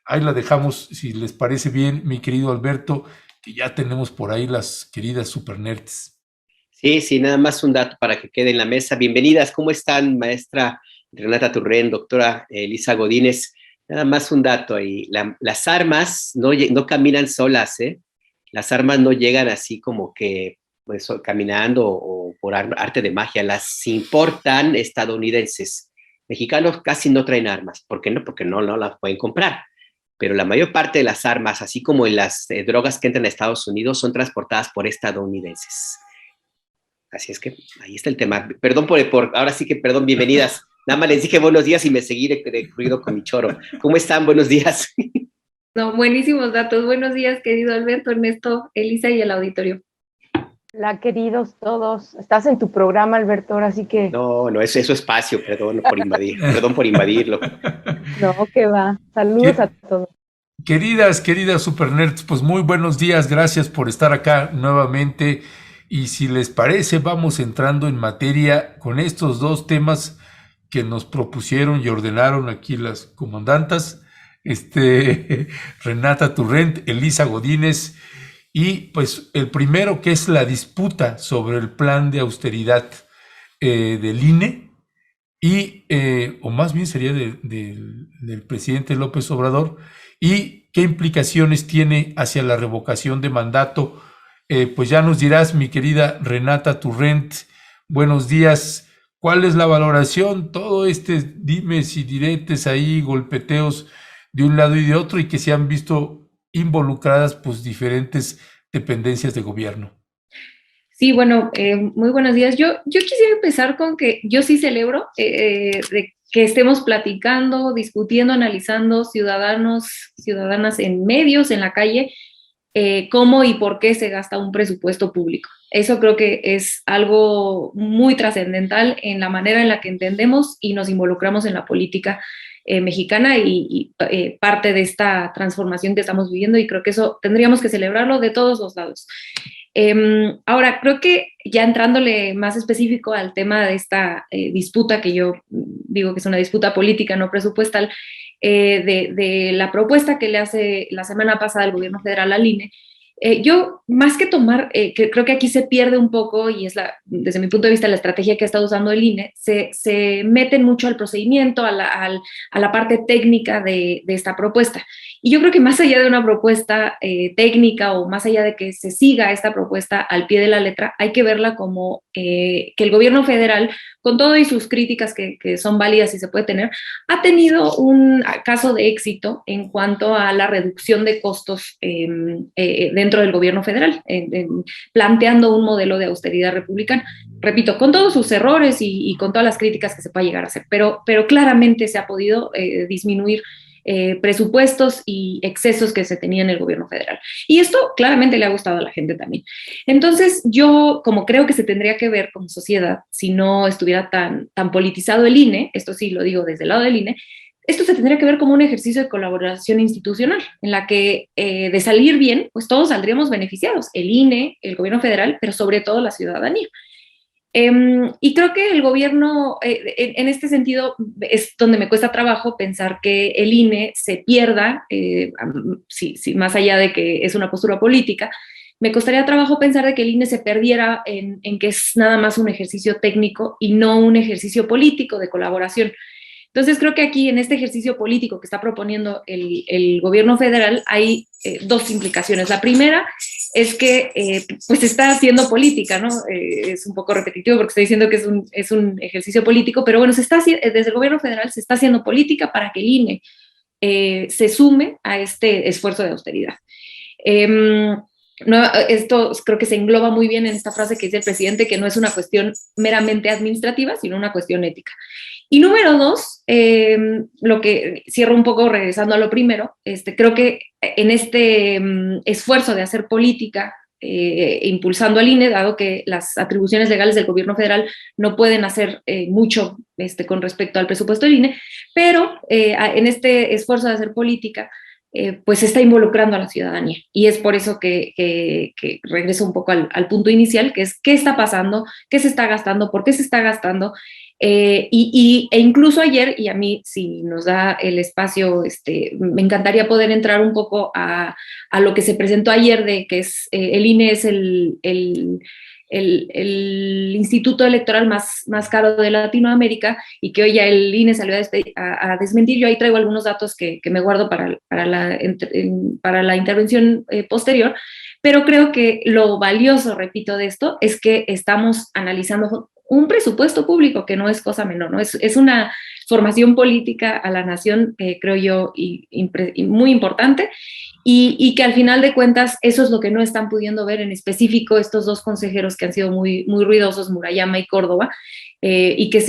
ahí la dejamos, si les parece bien, mi querido Alberto, que ya tenemos por ahí las queridas supernerds. Sí, sí, nada más un dato para que quede en la mesa. Bienvenidas, ¿cómo están, maestra Renata Turren, doctora Elisa Godínez? Nada más un dato ahí. Las armas no caminan solas, ¿eh? Las armas no llegan así como que pues, caminando o por arte de magia. Las importan estadounidenses. Mexicanos casi no traen armas. ¿Por qué no? Porque no las pueden comprar. Pero la mayor parte de las armas, así como en las drogas que entran a Estados Unidos, son transportadas por estadounidenses. Así es que ahí está el tema. Perdón ahora sí que perdón, bienvenidas. Nada más les dije buenos días y me seguí de ruido con mi choro. ¿Cómo están? Buenos días. No, buenísimos datos. Buenos días, querido Alberto, Ernesto, Elisa y el auditorio. Hola, queridos todos. Estás en tu programa, Alberto, ahora sí que... No, eso es espacio, perdón por invadirlo. No, que va. Saludos a todos. Queridas supernerds, pues muy buenos días, gracias por estar acá nuevamente. Y si les parece, vamos entrando en materia con estos dos temas que nos propusieron y ordenaron aquí las comandantas, Renata Turrent, Elisa Godínez, y pues el primero, que es la disputa sobre el plan de austeridad del INE, o más bien sería del presidente López Obrador, y qué implicaciones tiene hacia la revocación de mandato. Pues ya nos dirás, mi querida Renata Turrent, buenos días. ¿Cuál es la valoración? Todo dimes y diretes ahí, golpeteos de un lado y de otro, y que se han visto involucradas pues diferentes dependencias de gobierno. Sí, bueno, muy buenos días. Yo quisiera empezar con que yo sí celebro de que estemos platicando, discutiendo, analizando ciudadanas en medios, en la calle, cómo y por qué se gasta un presupuesto público. Eso creo que es algo muy trascendental en la manera en la que entendemos y nos involucramos en la política mexicana y parte de esta transformación que estamos viviendo, y creo que eso tendríamos que celebrarlo de todos los lados. Ahora, creo que ya entrándole más específico al tema de esta disputa, que yo digo que es una disputa política, no presupuestal, de la propuesta que le hace la semana pasada el gobierno federal al INE, yo, más que tomar, que creo que aquí se pierde un poco, y es desde mi punto de vista la estrategia que ha estado usando el INE, se meten mucho al procedimiento, a la parte técnica de esta propuesta. Y yo creo que más allá de una propuesta técnica, o más allá de que se siga esta propuesta al pie de la letra, hay que verla como que el gobierno federal, con todo y sus críticas que son válidas y se puede tener, ha tenido un caso de éxito en cuanto a la reducción de costos dentro del gobierno federal, planteando un modelo de austeridad republicana. Repito, con todos sus errores y con todas las críticas que se pueda llegar a hacer, pero claramente se ha podido disminuir presupuestos y excesos que se tenían en el gobierno federal. Y esto claramente le ha gustado a la gente también. Entonces, yo, como creo que se tendría que ver como sociedad, si no estuviera tan politizado el INE, esto sí lo digo desde el lado del INE, esto se tendría que ver como un ejercicio de colaboración institucional, en la que de salir bien, pues todos saldríamos beneficiados, el INE, el gobierno federal, pero sobre todo la ciudadanía. Y creo que el gobierno, en este sentido, es donde me cuesta trabajo pensar que el INE se pierda, más allá de que es una postura política, me costaría trabajo pensar de que el INE se perdiera en que es nada más un ejercicio técnico y no un ejercicio político de colaboración. Entonces creo que aquí, en este ejercicio político que está proponiendo el gobierno federal, hay dos implicaciones. La primera es que pues está haciendo política, ¿no? Es un poco repetitivo porque estoy diciendo que es un ejercicio político, pero bueno, desde el gobierno federal se está haciendo política para que el INE se sume a este esfuerzo de austeridad. No, esto creo que se engloba muy bien en esta frase que dice el presidente, que no es una cuestión meramente administrativa, sino una cuestión ética. Y número dos, lo que cierro un poco regresando a lo primero, creo que en este esfuerzo de hacer política, impulsando al INE, dado que las atribuciones legales del gobierno federal no pueden hacer mucho con respecto al presupuesto del INE, pero en este esfuerzo de hacer política, pues está involucrando a la ciudadanía. Y es por eso que regreso un poco al punto inicial, que es qué está pasando, qué se está gastando, por qué se está gastando. E incluso ayer, y a mí si nos da el espacio, me encantaría poder entrar un poco a lo que se presentó ayer, de que es el INE es el instituto electoral más caro de Latinoamérica, y que hoy ya el INE salió a desmentir. Yo ahí traigo algunos datos que me guardo para la intervención posterior, pero creo que lo valioso, repito, de esto es que estamos analizando un presupuesto público, que no es cosa menor, ¿no? Es una formación política a la nación, creo yo, y muy importante, y que al final de cuentas eso es lo que no están pudiendo ver, en específico estos dos consejeros que han sido muy, muy ruidosos, Murayama y Córdoba, y que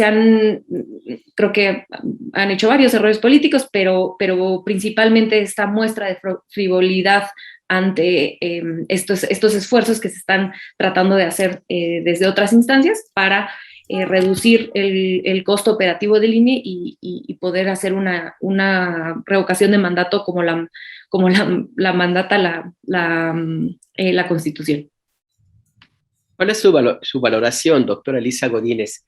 creo que han hecho varios errores políticos, pero principalmente esta muestra de frivolidad ante estos esfuerzos que se están tratando de hacer desde otras instancias para reducir el costo operativo del INE y poder hacer una revocación de mandato como la mandata la Constitución. ¿Cuál es su valoración, doctora Elisa Godínez,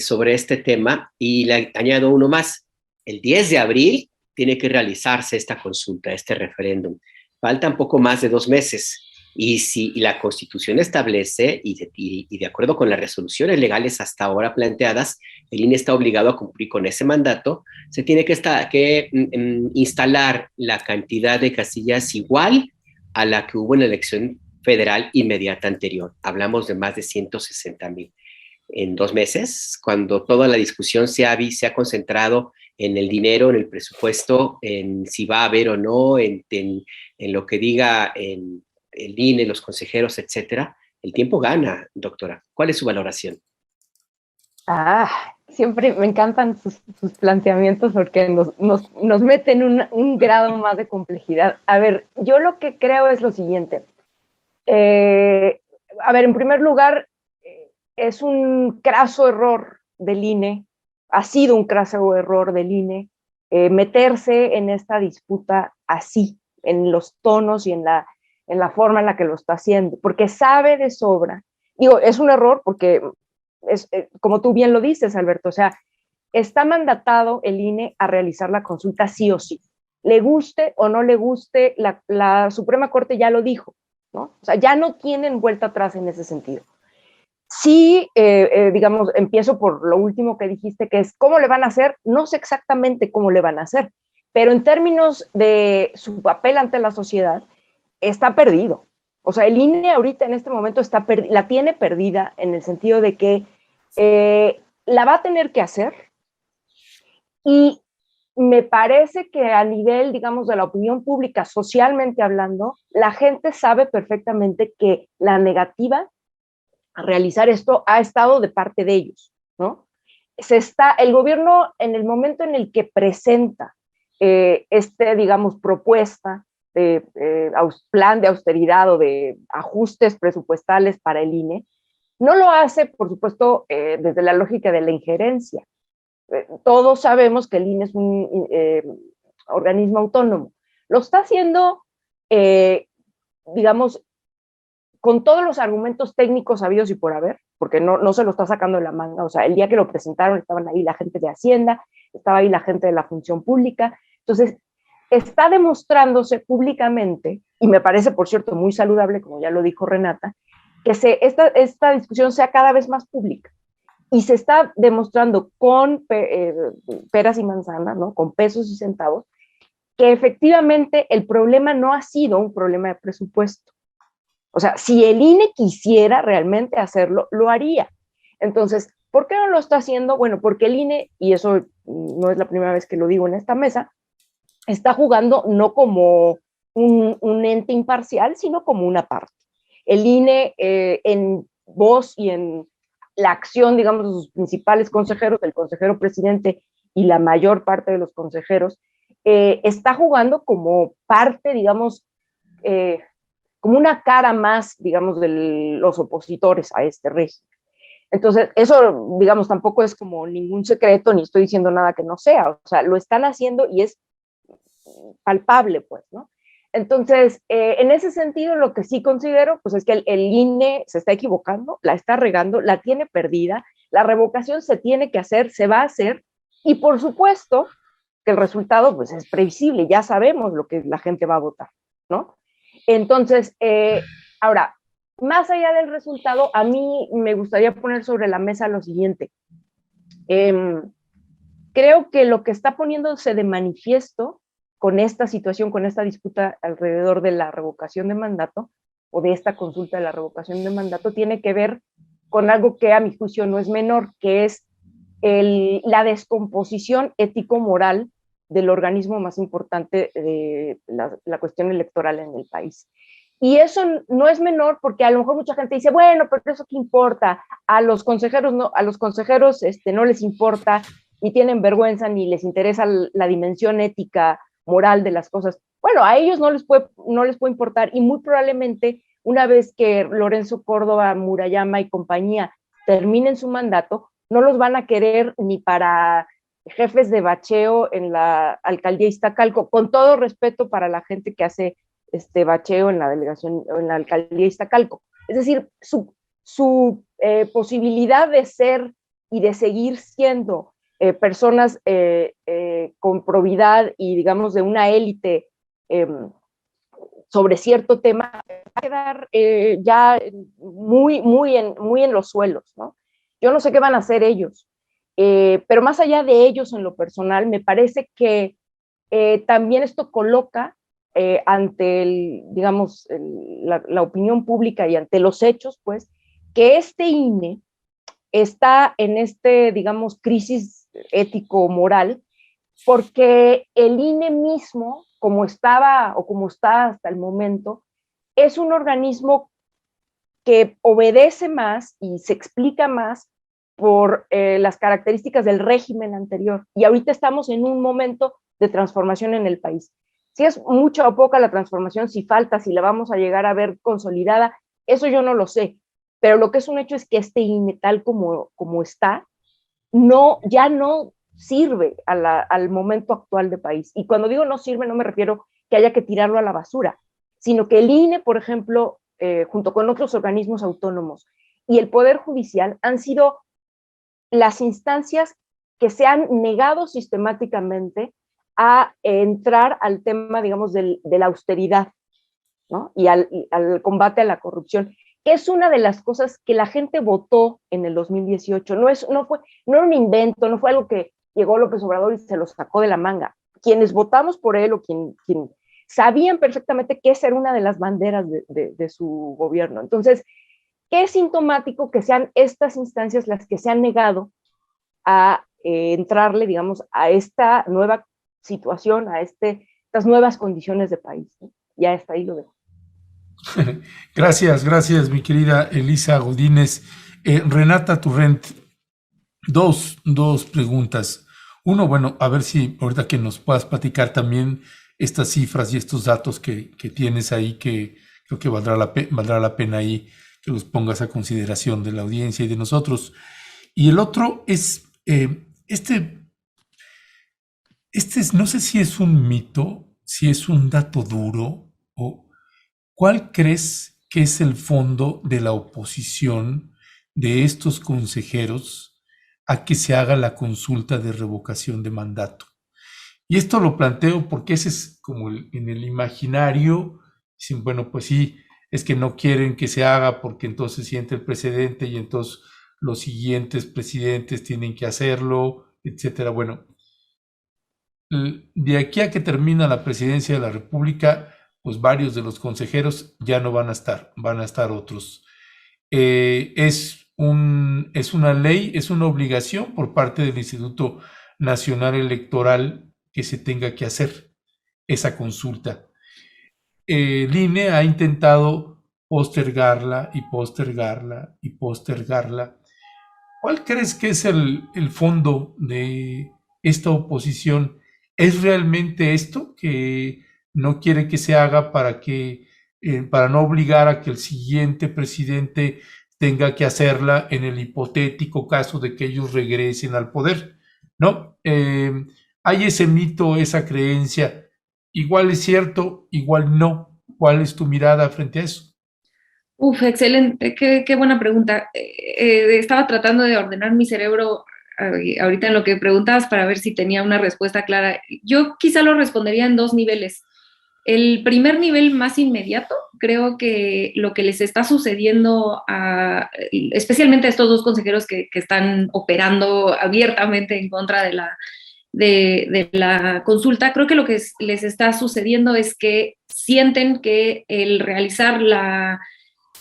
sobre este tema? Y le añado uno más. El 10 de abril tiene que realizarse esta consulta, este referéndum. Faltan poco más de 2 meses. Y si la Constitución establece, y de acuerdo con las resoluciones legales hasta ahora planteadas, el INE está obligado a cumplir con ese mandato, se tiene que instalar la cantidad de casillas igual a la que hubo en la elección federal inmediata anterior. Hablamos de más de 160,000. En 2 meses, cuando toda la discusión se ha concentrado en el dinero, en el presupuesto, en si va a haber o no, en lo que diga el INE, los consejeros, etcétera, el tiempo gana, doctora. ¿Cuál es su valoración? Siempre me encantan sus planteamientos, porque nos meten un grado más de complejidad. A ver, yo lo que creo es lo siguiente. En primer lugar, es un craso error del INE, ha sido un craso error del INE meterse en esta disputa así, en los tonos y en la forma en la que lo está haciendo, porque sabe de sobra. Digo, es un error porque, como tú bien lo dices, Alberto, o sea, está mandatado el INE a realizar la consulta sí o sí. Le guste o no le guste, la Suprema Corte ya lo dijo, ¿no? O sea, ya no tienen vuelta atrás en ese sentido. Sí, digamos, empiezo por lo último que dijiste, que es ¿cómo le van a hacer? No sé exactamente cómo le van a hacer, pero en términos de su papel ante la sociedad, está perdido. O sea, el INE ahorita en este momento la tiene perdida, en el sentido de que la va a tener que hacer, y me parece que a nivel, digamos, de la opinión pública, socialmente hablando, la gente sabe perfectamente que la negativa a realizar esto ha estado de parte de ellos, ¿no? El gobierno, en el momento en el que presenta digamos, propuesta de plan de austeridad o de ajustes presupuestales para el INE, no lo hace, por supuesto, desde la lógica de la injerencia. Todos sabemos que el INE es un organismo autónomo. Lo está haciendo, digamos, con todos los argumentos técnicos habidos y por haber, porque no se lo está sacando de la manga. O sea, el día que lo presentaron estaban ahí la gente de Hacienda, estaba ahí la gente de la Función Pública. Entonces, está demostrándose públicamente, y me parece, por cierto, muy saludable, como ya lo dijo Renata, que esta discusión sea cada vez más pública. Y se está demostrando con peras y manzanas, ¿no? Con pesos y centavos, que efectivamente el problema no ha sido un problema de presupuesto. O sea, si el INE quisiera realmente hacerlo, lo haría. Entonces, ¿por qué no lo está haciendo? Bueno, porque el INE, y eso no es la primera vez que lo digo en esta mesa, está jugando no como un ente imparcial, sino como una parte. El INE, en voz y en la acción, digamos, de sus principales consejeros, el consejero presidente y la mayor parte de los consejeros, está jugando como parte, digamos, como una cara más, digamos, de los opositores a este régimen. Entonces, eso, digamos, tampoco es como ningún secreto, ni estoy diciendo nada que no sea. O sea, lo están haciendo y es palpable, pues, ¿no? Entonces, en ese sentido, lo que sí considero, pues es que el INE se está equivocando, la está regando, la tiene perdida, la revocación se tiene que hacer, se va a hacer, y por supuesto que el resultado, pues es previsible, ya sabemos lo que la gente va a votar, ¿no? Entonces, ahora, más allá del resultado, a mí me gustaría poner sobre la mesa lo siguiente. Creo que lo que está poniéndose de manifiesto con esta situación, con esta disputa alrededor de la revocación de mandato o de esta consulta de la revocación de mandato, tiene que ver con algo que a mi juicio no es menor, que es la descomposición ético-moral del organismo más importante de la cuestión electoral en el país. Y eso no es menor porque a lo mejor mucha gente dice, bueno, pero eso qué importa, a los consejeros no, a los consejeros no les importa, ni tienen vergüenza, ni les interesa la dimensión ética, moral de las cosas. Bueno, a ellos no les puede importar, y muy probablemente una vez que Lorenzo Córdoba, Murayama y compañía terminen su mandato, no los van a querer ni para jefes de bacheo en la alcaldía Iztacalco, con todo respeto para la gente que hace bacheo en la delegación, en la alcaldía Iztacalco. Es decir, su posibilidad de ser y de seguir siendo personas con probidad y, digamos, de una élite sobre cierto tema, va a quedar ya muy en los suelos, ¿no? Yo no sé qué van a hacer ellos, pero más allá de ellos en lo personal, me parece que también esto coloca ante digamos, la opinión pública y ante los hechos, pues, que este INE está en digamos, crisis ético-moral, porque el INE mismo, como estaba o como está hasta el momento, es un organismo que obedece más y se explica más por las características del régimen anterior. Y ahorita estamos en un momento de transformación en el país. Si es mucha o poca la transformación, si falta, si la vamos a llegar a ver consolidada, eso yo no lo sé. Pero lo que es un hecho es que este INE, tal como está, ya no sirve al momento actual de país. Y cuando digo no sirve, no me refiero que haya que tirarlo a la basura, sino que el INE, por ejemplo, junto con otros organismos autónomos y el Poder Judicial, han sido las instancias que se han negado sistemáticamente a entrar al tema, digamos, de la austeridad, ¿no? Y al combate a la corrupción, que es una de las cosas que la gente votó en el 2018. No era un invento, no fue algo que llegó López Obrador y se lo sacó de la manga. Quienes votamos por él o quien sabían perfectamente que esa era una de las banderas de su gobierno. Entonces, qué sintomático que sean estas instancias las que se han negado a entrarle, digamos, a esta nueva situación, a estas nuevas condiciones de país, ¿no? Ya está, ahí lo dejo. Gracias, mi querida Elisa Godínez. Renata Turrent, dos preguntas. Uno, bueno, a ver si ahorita que nos puedas platicar también estas cifras y estos datos que tienes ahí, que creo que valdrá la pena ahí que los pongas a consideración de la audiencia y de nosotros. Y el otro es, no sé si es un mito, si es un dato duro, o ¿cuál crees que es el fondo de la oposición de estos consejeros a que se haga la consulta de revocación de mandato? Y esto lo planteo porque ese es como en el imaginario, dicen, bueno, pues sí, es que no quieren que se haga porque entonces siente el precedente y entonces los siguientes presidentes tienen que hacerlo, etcétera. Bueno, de aquí a que termina la presidencia de la República, pues varios de los consejeros ya no van a estar otros. Es una ley, es una obligación por parte del Instituto Nacional Electoral que se tenga que hacer esa consulta. El INE ha intentado postergarla y postergarla y postergarla. ¿Cuál crees que es el fondo de esta oposición? ¿Es realmente esto que no quiere que se haga para no obligar a que el siguiente presidente tenga que hacerla en el hipotético caso de que ellos regresen al poder? ¿No? Hay ese mito, esa creencia. igual es cierto, igual no. ¿Cuál es tu mirada frente a eso? Uf, excelente, qué buena pregunta. Estaba tratando de ordenar mi cerebro ahorita en lo que preguntabas para ver si tenía una respuesta clara. Yo quizá lo respondería en dos niveles. El primer nivel más inmediato, creo que lo que les está sucediendo especialmente a estos dos consejeros que están operando abiertamente en contra de la consulta, creo que lo que les está sucediendo es que sienten que el realizar la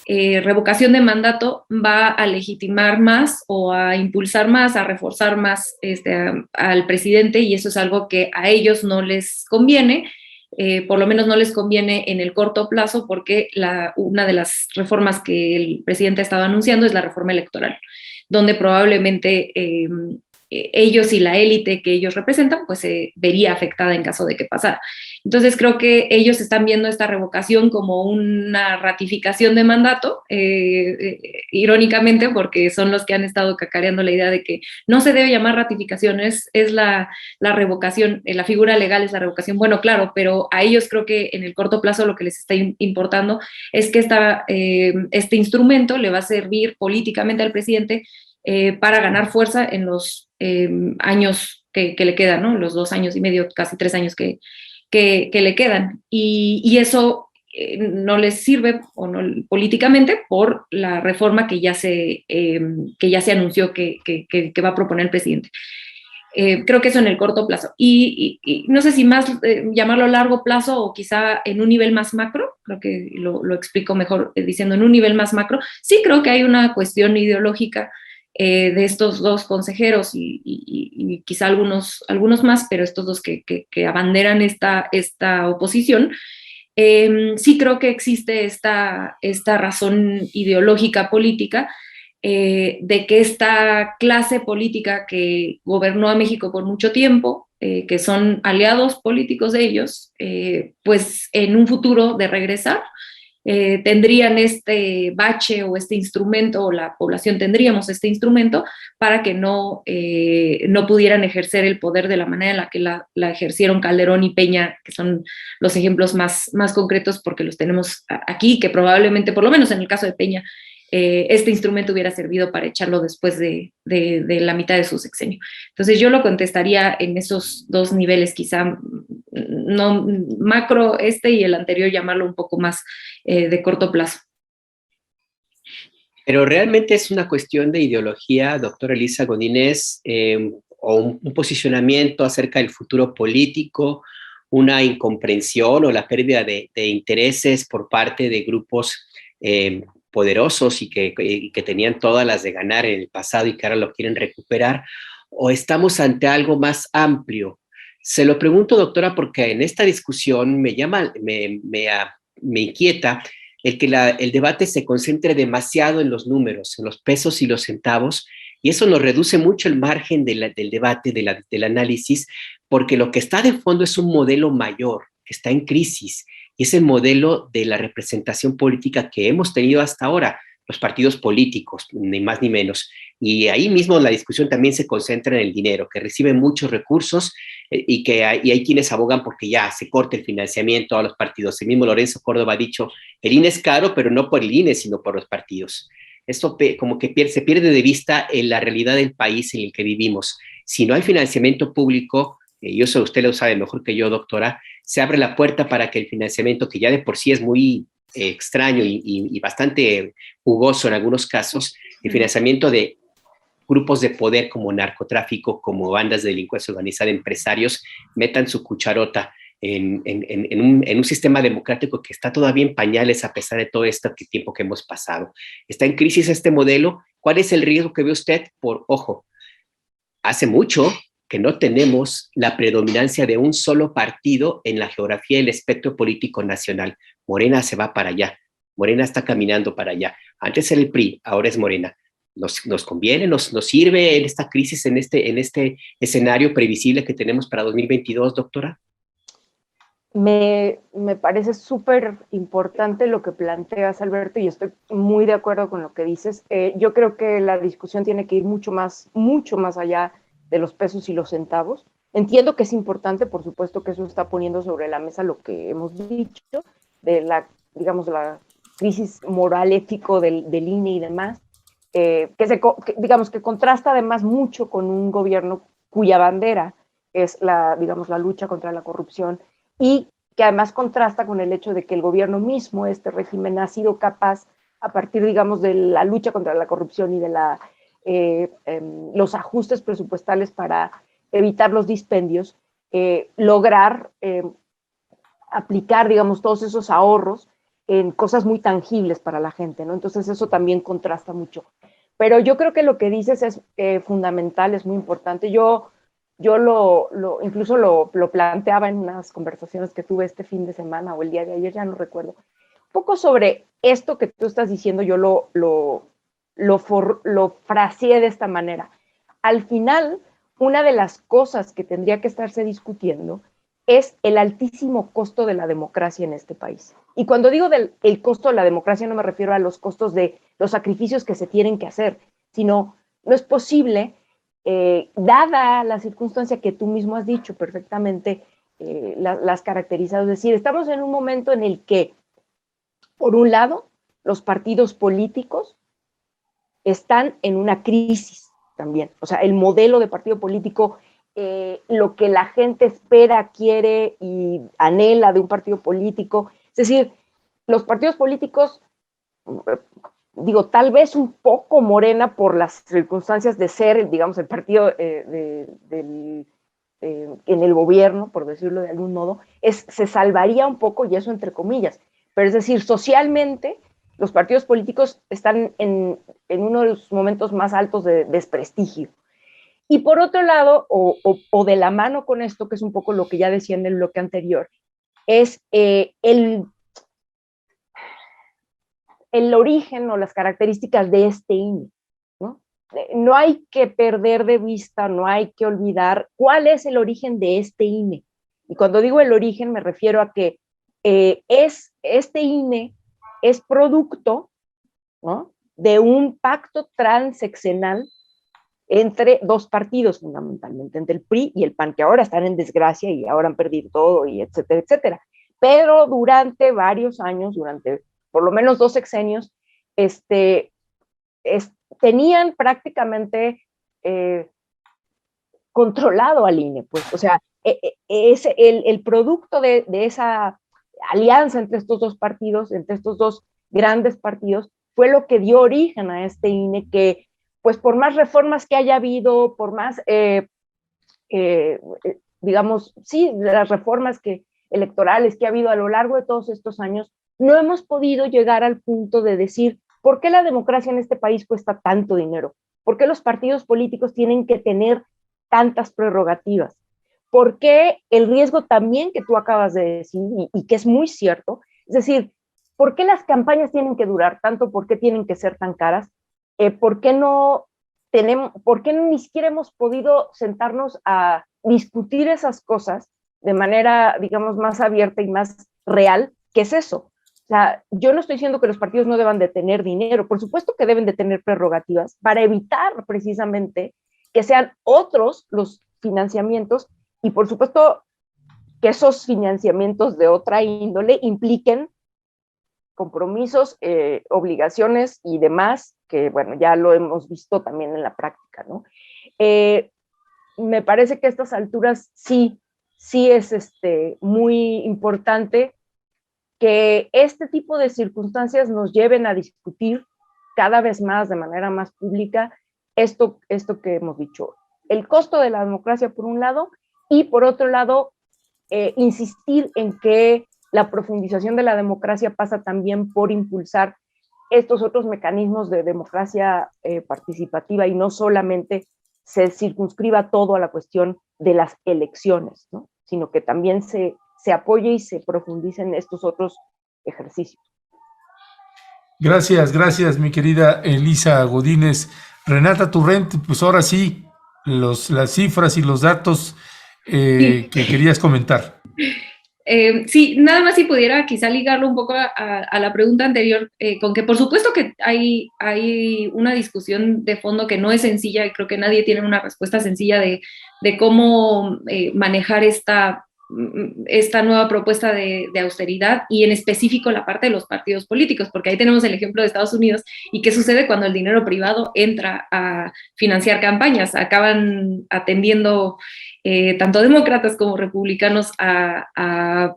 revocación de mandato va a legitimar más o a impulsar más, a reforzar más al presidente, y eso es algo que a ellos no les conviene. Por lo menos no les conviene en el corto plazo, porque una de las reformas que el presidente ha estado anunciando es la reforma electoral, donde probablemente ellos y la élite que ellos representan, pues se vería afectada en caso de que pasara. Entonces creo que ellos están viendo esta revocación como una ratificación de mandato, irónicamente, porque son los que han estado cacareando la idea de que no se debe llamar ratificación, es la revocación, la figura legal es la revocación. Bueno, claro, pero a ellos creo que en el corto plazo lo que les está importando es que este instrumento le va a servir políticamente al presidente para ganar fuerza en los años que le quedan, ¿no? Los 2 años y medio, casi 3 años que le quedan. Y eso no les sirve o no, políticamente, por la reforma que ya se anunció que va a proponer el presidente. Creo que eso en el corto plazo. Y no sé si más llamarlo largo plazo o quizá en un nivel más macro, creo que lo explico mejor diciendo en un nivel más macro. Sí creo que hay una cuestión ideológica de estos dos consejeros y quizá algunos más, pero estos dos que abanderan esta oposición. Sí creo que existe esta razón ideológica política de que esta clase política que gobernó a México por mucho tiempo, que son aliados políticos de ellos, pues en un futuro de regresar, tendrían este bache o este instrumento, o la población tendríamos este instrumento para que no pudieran ejercer el poder de la manera en la que la ejercieron Calderón y Peña, que son los ejemplos más concretos porque los tenemos aquí, que probablemente, por lo menos en el caso de Peña, este instrumento hubiera servido para echarlo después de la mitad de su sexenio. Entonces yo lo contestaría en esos dos niveles, quizá no macro y el anterior llamarlo un poco más de corto plazo. Pero realmente es una cuestión de ideología, doctora Elisa Godínez, o un posicionamiento acerca del futuro político, una incomprensión o la pérdida de intereses por parte de grupos poderosos y que tenían todas las de ganar en el pasado y que ahora lo quieren recuperar, o estamos ante algo más amplio. Se lo pregunto, doctora, porque en esta discusión me inquieta el que el debate se concentre demasiado en los números, en los pesos y los centavos, y eso nos reduce mucho el margen del debate, del análisis, porque lo que está de fondo es un modelo mayor, que está en crisis, y es el modelo de la representación política que hemos tenido hasta ahora, los partidos políticos, ni más ni menos. Y ahí mismo la discusión también se concentra en el dinero, que recibe muchos recursos y hay quienes abogan porque ya se corte el financiamiento a los partidos. El mismo Lorenzo Córdoba ha dicho, el INE es caro, pero no por el INE, sino por los partidos. Esto como que se pierde de vista en la realidad del país en el que vivimos. Si no hay financiamiento público, y eso usted lo sabe mejor que yo, doctora, se abre la puerta para que el financiamiento, que ya de por sí es muy extraño y bastante jugoso en algunos casos, el financiamiento de grupos de poder como narcotráfico, como bandas de delincuencia organizada, empresarios, metan su cucharota en un sistema democrático que está todavía en pañales a pesar de todo este tiempo que hemos pasado. Está en crisis este modelo. ¿Cuál es el riesgo que ve usted? Ojo, hace mucho que no tenemos la predominancia de un solo partido en la geografía del espectro político nacional. Morena se va para allá. Morena está caminando para allá. Antes era el PRI, ahora es Morena. ¿Nos conviene, nos sirve en esta crisis, en este escenario previsible que tenemos para 2022, doctora? Me parece súper importante lo que planteas, Alberto, y estoy muy de acuerdo con lo que dices. Yo creo que la discusión tiene que ir mucho más allá de los pesos y los centavos. Entiendo que es importante, por supuesto que eso está poniendo sobre la mesa lo que hemos dicho, de la, digamos, la crisis moral, ético del INE y demás, digamos, que contrasta además mucho con un gobierno cuya bandera es digamos, la lucha contra la corrupción, y que además contrasta con el hecho de que el gobierno mismo, este régimen, ha sido capaz, a partir, digamos, de la lucha contra la corrupción y de los ajustes presupuestales para evitar los dispendios, lograr aplicar, digamos, todos esos ahorros en cosas muy tangibles para la gente, ¿no? Entonces eso también contrasta mucho. Pero yo creo que lo que dices es fundamental, es muy importante. Yo incluso lo planteaba en unas conversaciones que tuve este fin de semana o el día de ayer, ya no recuerdo. Un poco sobre esto que tú estás diciendo, yo lo fraseé de esta manera. Al final, una de las cosas que tendría que estarse discutiendo es el altísimo costo de la democracia en este país. Y cuando digo el costo de la democracia, no me refiero a los costos de los sacrificios que se tienen que hacer, sino no es posible, dada la circunstancia que tú mismo has dicho perfectamente, las caracterizado. Es decir, estamos en un momento en el que, por un lado, los partidos políticos están en una crisis también. O sea, el modelo de partido político, lo que la gente espera, quiere y anhela de un partido político. Es decir, los partidos políticos, digo, tal vez un poco Morena por las circunstancias de ser, digamos, el partido en el gobierno, por decirlo de algún modo, se salvaría un poco, y eso entre comillas. Pero es decir, socialmente, los partidos políticos están en uno de los momentos más altos de desprestigio. Y por otro lado, o de la mano con esto, que es un poco lo que ya decía en el bloque anterior, es el origen o las características de este INE, ¿no? No hay que perder de vista, no hay que olvidar cuál es el origen de este INE. Y cuando digo el origen me refiero a que este INE es producto, ¿no?, de un pacto transeccional entre dos partidos fundamentalmente, entre el PRI y el PAN, que ahora están en desgracia y ahora han perdido todo, y etcétera, etcétera. Pero durante varios años, durante por lo menos 2 sexenios, tenían prácticamente controlado al INE, pues, o sea, el producto de esa alianza entre estos dos partidos, entre estos dos grandes partidos, fue lo que dio origen a este INE que, pues, por más reformas que haya habido, por más, digamos, sí, las reformas electorales que ha habido a lo largo de todos estos años, no hemos podido llegar al punto de decir, ¿por qué la democracia en este país cuesta tanto dinero? ¿Por qué los partidos políticos tienen que tener tantas prerrogativas? ¿Por qué el riesgo también que tú acabas de decir, y que es muy cierto, es decir, ¿por qué las campañas tienen que durar tanto? ¿Por qué tienen que ser tan caras? ¿Por qué ni siquiera hemos podido sentarnos a discutir esas cosas de manera, digamos, más abierta y más real? ¿Qué es eso? O sea, yo no estoy diciendo que los partidos no deban de tener dinero, por supuesto que deben de tener prerrogativas para evitar precisamente que sean otros los financiamientos, y por supuesto que esos financiamientos de otra índole impliquen compromisos, obligaciones y demás, que bueno, ya lo hemos visto también en la práctica, ¿no? Me parece que a estas alturas sí es muy importante que este tipo de circunstancias nos lleven a discutir cada vez más, de manera más pública, esto que hemos dicho. El costo de la democracia, por un lado, y por otro lado, insistir en que la profundización de la democracia pasa también por impulsar estos otros mecanismos de democracia participativa, y no solamente se circunscriba todo a la cuestión de las elecciones, ¿no?, sino que también se apoye y se profundice en estos otros ejercicios. Gracias, mi querida Elisa Godínez. Renata Turrent, pues ahora sí, las cifras y los datos que querías comentar. Sí, nada más si pudiera quizá ligarlo un poco a la pregunta anterior, con que por supuesto que hay una discusión de fondo que no es sencilla y creo que nadie tiene una respuesta sencilla de cómo manejar esta nueva propuesta de austeridad y en específico la parte de los partidos políticos, porque ahí tenemos el ejemplo de Estados Unidos y qué sucede cuando el dinero privado entra a financiar campañas, acaban atendiendo tanto demócratas como republicanos a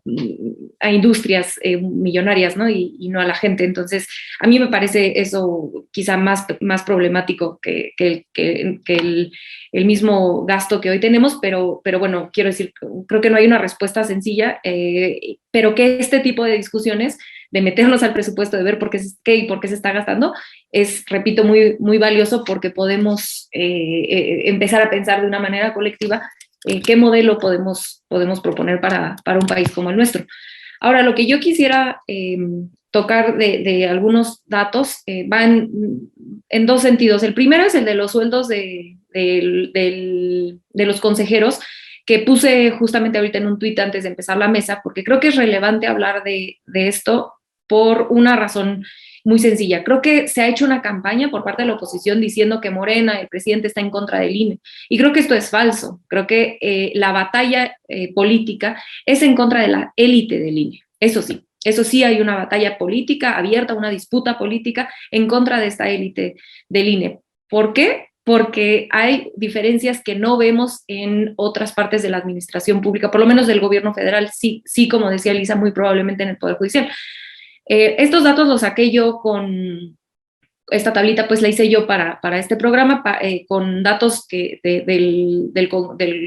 industrias millonarias, ¿no? Y no a la gente. Entonces, a mí me parece eso quizá más problemático que el mismo gasto que hoy tenemos, pero bueno, quiero decir, creo que no hay una respuesta sencilla, pero que este tipo de discusiones de meternos al presupuesto, de ver qué y por qué se está gastando, es, repito, muy, muy valioso porque podemos empezar a pensar de una manera colectiva qué modelo podemos proponer para un país como el nuestro. Ahora, lo que yo quisiera tocar de algunos datos va en dos sentidos. El primero es el de los sueldos de los consejeros, que puse justamente ahorita en un tuit antes de empezar la mesa, porque creo que es relevante hablar de esto por una razón muy sencilla. Creo que se ha hecho una campaña por parte de la oposición diciendo que Morena, el presidente, está en contra del INE. Y creo que esto es falso. Creo que la batalla política es en contra de la élite del INE. Eso sí hay una batalla política abierta, una disputa política en contra de esta élite del INE. ¿Por qué? Porque hay diferencias que no vemos en otras partes de la administración pública, por lo menos del gobierno federal, sí, como decía Elisa, muy probablemente en el Poder Judicial. Estos datos los saqué yo con esta tablita, pues la hice yo para este programa con datos de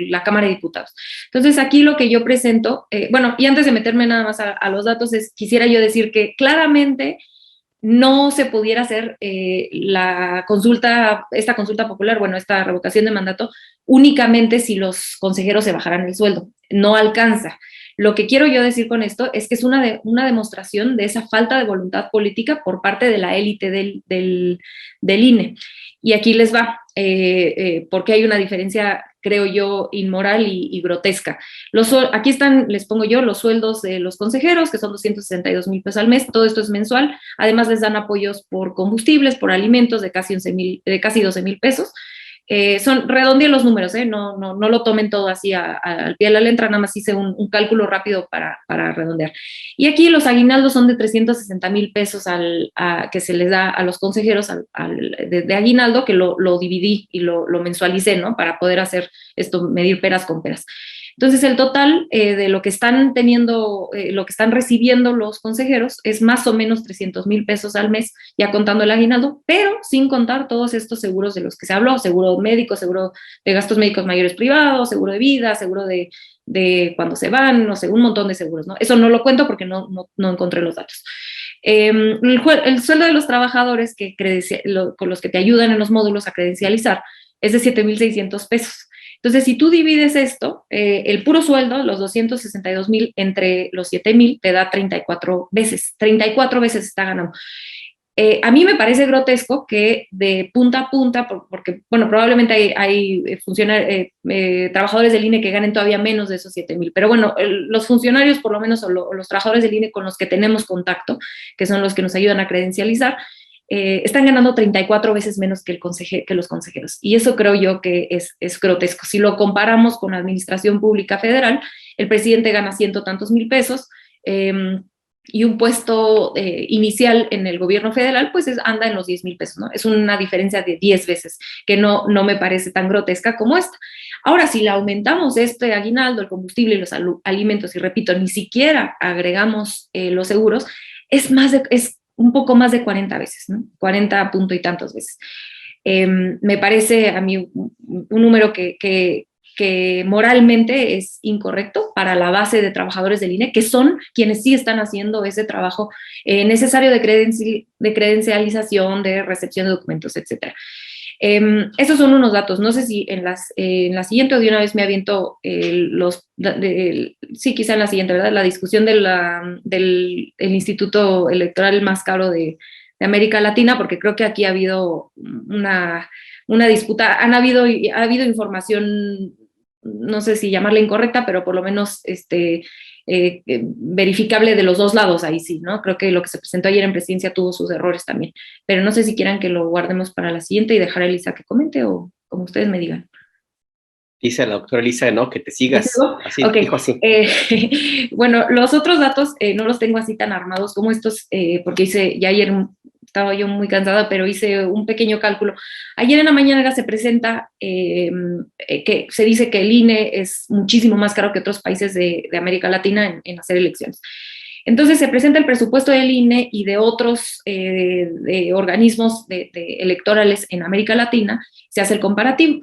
la Cámara de Diputados. Entonces aquí lo que yo presento, bueno, y antes de meterme nada más a los datos, quisiera yo decir que claramente no se pudiera hacer esta consulta popular, bueno, esta revocación de mandato, únicamente si los consejeros se bajaran el sueldo. No alcanza. Lo que quiero yo decir con esto es que es una demostración de esa falta de voluntad política por parte de la élite del INE. Y aquí les va, porque hay una diferencia, creo yo, inmoral y grotesca. Aquí están, les pongo yo, los sueldos de los consejeros, que son 262,000 pesos al mes, todo esto es mensual. Además les dan apoyos por combustibles, por alimentos de casi 12,000 pesos. Redondeen los números, no lo tomen todo así al pie de la letra, nada más hice un cálculo rápido para redondear. Y aquí los aguinaldos son de 360,000 pesos que se les da a los consejeros de aguinaldo, que lo dividí y lo mensualicé, ¿no? Para poder hacer esto, medir peras con peras. Entonces, el total de lo que están teniendo, lo que están recibiendo los consejeros es más o menos 300,000 pesos al mes, ya contando el aguinaldo, pero sin contar todos estos seguros de los que se habló: seguro médico, seguro de gastos médicos mayores privados, seguro de vida, seguro de cuando se van, no sé, un montón de seguros, ¿no? Eso no lo cuento porque no encontré los datos. El sueldo de los trabajadores con los que te ayudan en los módulos a credencializar es de 7,600 pesos. Entonces, si tú divides esto, el puro sueldo, los 262,000 entre los 7,000, te da 34 veces. 34 veces está ganando. A mí me parece grotesco que de punta a punta, porque, bueno, probablemente hay trabajadores del INE que ganen todavía menos de esos 7,000, pero bueno, los funcionarios, por lo menos, o los trabajadores del INE con los que tenemos contacto, que son los que nos ayudan a credencializar, están ganando 34 veces menos que los consejeros. Y eso creo yo que es grotesco. Si lo comparamos con la administración pública federal, el presidente gana ciento tantos mil pesos, y un puesto inicial en el gobierno federal, pues anda en los 10,000 pesos, ¿no? Es una diferencia de 10 veces, que no me parece tan grotesca como esta. Ahora, si le aumentamos este aguinaldo, el combustible y los alimentos, y repito, ni siquiera agregamos los seguros, es un poco más de 40 veces, ¿no? 40 punto y tantos veces. Me parece a mí un número que moralmente es incorrecto para la base de trabajadores del INE, que son quienes sí están haciendo ese trabajo necesario de credencialización, de recepción de documentos, etc. Esos son unos datos. No sé si en la siguiente o de una vez me aviento sí, quizá en la siguiente, ¿verdad? La discusión del instituto electoral más caro de América Latina, porque creo que aquí ha habido una disputa, ha habido información, no sé si llamarla incorrecta, pero por lo menos verificable de los dos lados, ahí sí, ¿no? Creo que lo que se presentó ayer en presidencia tuvo sus errores también, pero no sé si quieran que lo guardemos para la siguiente y dejar a Elisa que comente o como ustedes me digan. Dice la doctora Elisa, ¿no? Que te sigas. Así, ok, dijo así. Bueno, los otros datos no los tengo así tan armados como estos, porque ya ayer estaba yo muy cansada, pero hice un pequeño cálculo. Ayer en la mañana se presenta que se dice que el INE es muchísimo más caro que otros países de América Latina en hacer elecciones. Entonces se presenta el presupuesto del INE y de otros de organismos electorales en América Latina, se hace el comparativo.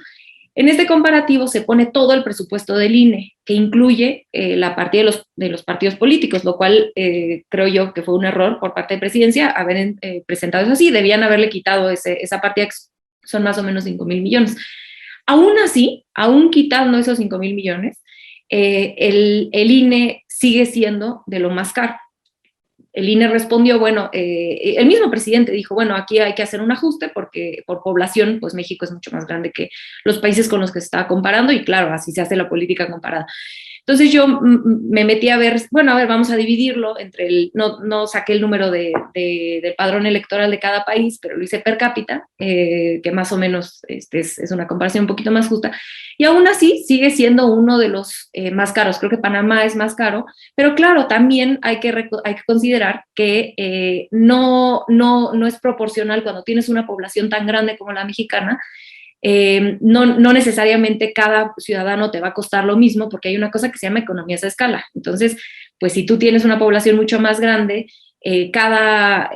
En este comparativo se pone todo el presupuesto del INE, que incluye la partida de los partidos políticos, lo cual creo yo que fue un error por parte de presidencia haber presentado eso así. Debían haberle quitado esa partida, que son más o menos 5,000 millones. Aún así, aún quitando esos 5,000 millones, el INE sigue siendo de lo más caro. El INE respondió, bueno, el mismo presidente dijo, bueno, aquí hay que hacer un ajuste porque por población, pues México es mucho más grande que los países con los que se estaba comparando y claro, así se hace la política comparada. Entonces yo me metí a ver, bueno, a ver, vamos a dividirlo entre no saqué el número del padrón electoral de cada país, pero lo hice per cápita, que más o menos es una comparación un poquito más justa, y aún así sigue siendo uno de los más caros. Creo que Panamá es más caro, pero claro, también hay que considerar que no es proporcional cuando tienes una población tan grande como la mexicana. No necesariamente cada ciudadano te va a costar lo mismo porque hay una cosa que se llama economías de escala. Entonces, pues si tú tienes una población mucho más grande, cada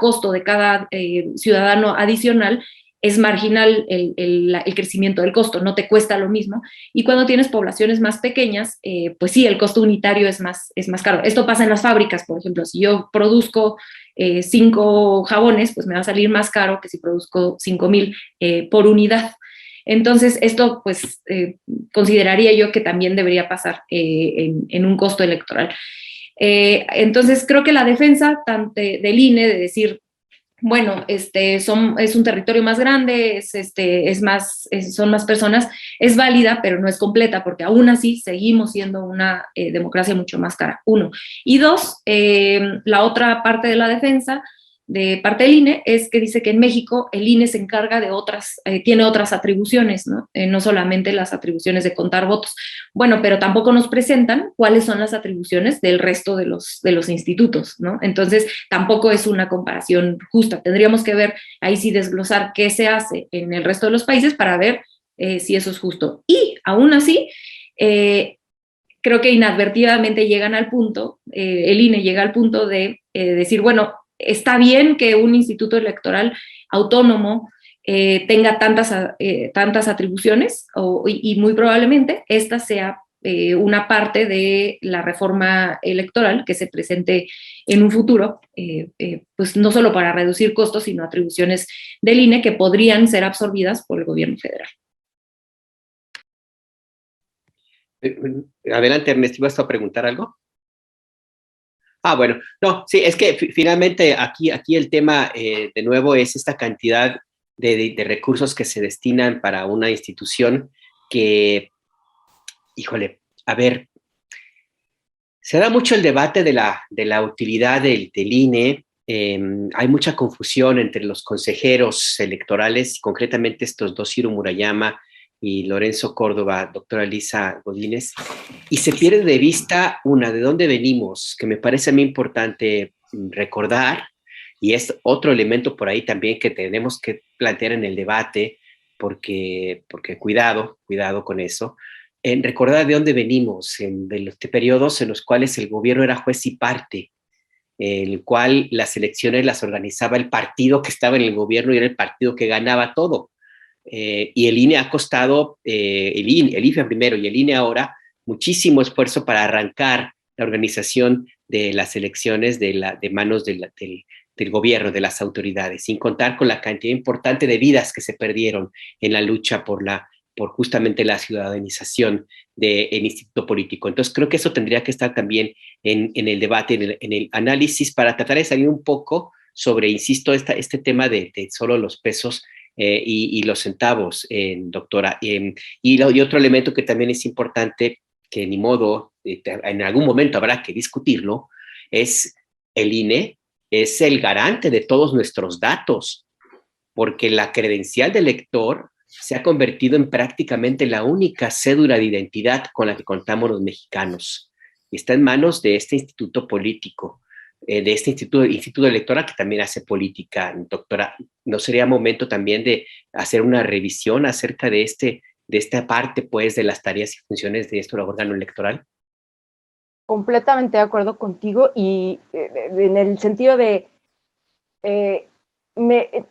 costo de cada ciudadano adicional es marginal el crecimiento del costo, no te cuesta lo mismo. Y cuando tienes poblaciones más pequeñas, pues sí, el costo unitario es más caro. Esto pasa en las fábricas, por ejemplo, si yo produzco 5 jabones, pues me va a salir más caro que si produzco 5,000 por unidad. Entonces, esto pues consideraría yo que también debería pasar en un costo electoral. Entonces, creo que la defensa del INE de decir, bueno, es un territorio más grande, son más personas, es válida, pero no es completa, porque aún así seguimos siendo una democracia mucho más cara, uno. Y dos, la otra parte de la defensa, de parte del INE, es que dice que en México el INE se encarga de tiene otras atribuciones, ¿no? No solamente las atribuciones de contar votos. Bueno, pero tampoco nos presentan cuáles son las atribuciones del resto de los institutos, ¿no? Entonces, tampoco es una comparación justa. Tendríamos que ver, ahí sí desglosar qué se hace en el resto de los países para ver si eso es justo. Y aún así, creo que inadvertidamente llegan al punto, el INE llega al punto de decir, bueno, está bien que un instituto electoral autónomo tenga tantas atribuciones y muy probablemente esta sea una parte de la reforma electoral que se presente en un futuro, pues no solo para reducir costos, sino atribuciones del INE que podrían ser absorbidas por el gobierno federal. Adelante, Ernesto, ¿ibas a preguntar algo? Bueno, no, sí, es que finalmente aquí el tema, de nuevo, es esta cantidad de recursos que se destinan para una institución que, híjole, a ver, se da mucho el debate de la utilidad del INE. Hay mucha confusión entre los consejeros electorales, concretamente estos dos, Ciro Murayama y Lorenzo Córdoba, doctora Elisa Godínez, y se pierde de vista de dónde venimos, que me parece a mí importante recordar, y es otro elemento por ahí también que tenemos que plantear en el debate, porque cuidado con eso, en recordar de dónde venimos, de los periodos en los cuales el gobierno era juez y parte, en el cual las elecciones las organizaba el partido que estaba en el gobierno y era el partido que ganaba todo. Y el INE ha costado, el IFE primero y el INE ahora, muchísimo esfuerzo para arrancar la organización de las elecciones de manos del gobierno, de las autoridades, sin contar con la cantidad importante de vidas que se perdieron en la lucha por justamente la ciudadanización del instituto político. Entonces creo que eso tendría que estar también en el debate, en el análisis, para tratar de salir un poco sobre, insisto, este tema de solo los pesos y los centavos, doctora. Y otro elemento que también es importante que ni modo, en algún momento habrá que discutirlo, es el INE es el garante de todos nuestros datos, porque la credencial del elector se ha convertido en prácticamente la única cédula de identidad con la que contamos los mexicanos. Y está en manos de este instituto político, de este instituto electoral que también hace política. Doctora, ¿no sería momento también de hacer una revisión acerca de esta parte, pues, de las tareas y funciones de este órgano electoral? Completamente de acuerdo contigo y en el sentido de,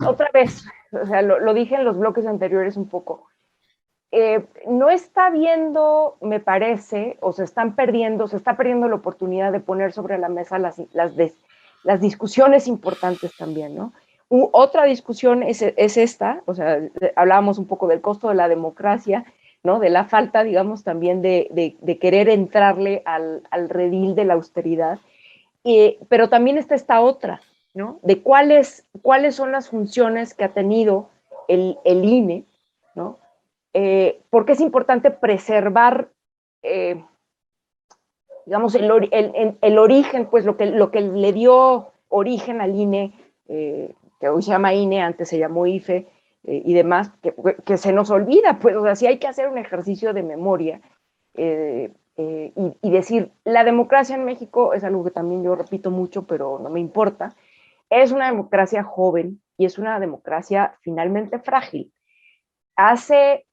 otra vez, o sea, lo dije en los bloques anteriores un poco, no está viendo, me parece, o se está perdiendo la oportunidad de poner sobre la mesa las discusiones importantes también, ¿no? Otra discusión es esta, o sea, hablábamos un poco del costo de la democracia, ¿no? De la falta, digamos, también de querer entrarle al redil de la austeridad, pero también está esta otra, ¿no? De cuáles son las funciones que ha tenido el INE, ¿no? Porque es importante preservar, digamos, el origen, pues lo que le dio origen al INE, que hoy se llama INE, antes se llamó IFE, y demás, que se nos olvida, pues, o sea, sí hay que hacer un ejercicio de memoria y decir, la democracia en México es algo que también yo repito mucho, pero no me importa, es una democracia joven y es una democracia finalmente frágil. Hace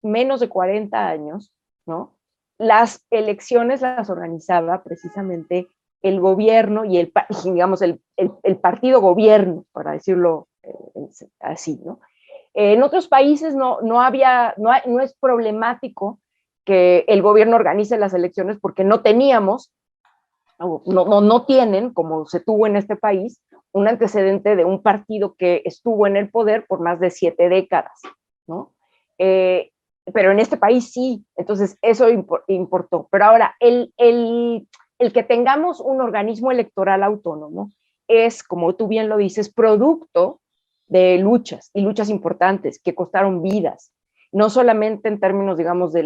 menos de 40 años, ¿no? Las elecciones las organizaba precisamente el gobierno y digamos, el partido gobierno, para decirlo así, ¿no? En otros países no es problemático que el gobierno organice las elecciones porque no teníamos, no tienen, como se tuvo en este país, un antecedente de un partido que estuvo en el poder por más de 7 décadas, ¿no? Pero en este país sí, entonces eso importó. Pero ahora, el que tengamos un organismo electoral autónomo es, como tú bien lo dices, producto de luchas, y luchas importantes que costaron vidas, no solamente en términos, digamos, de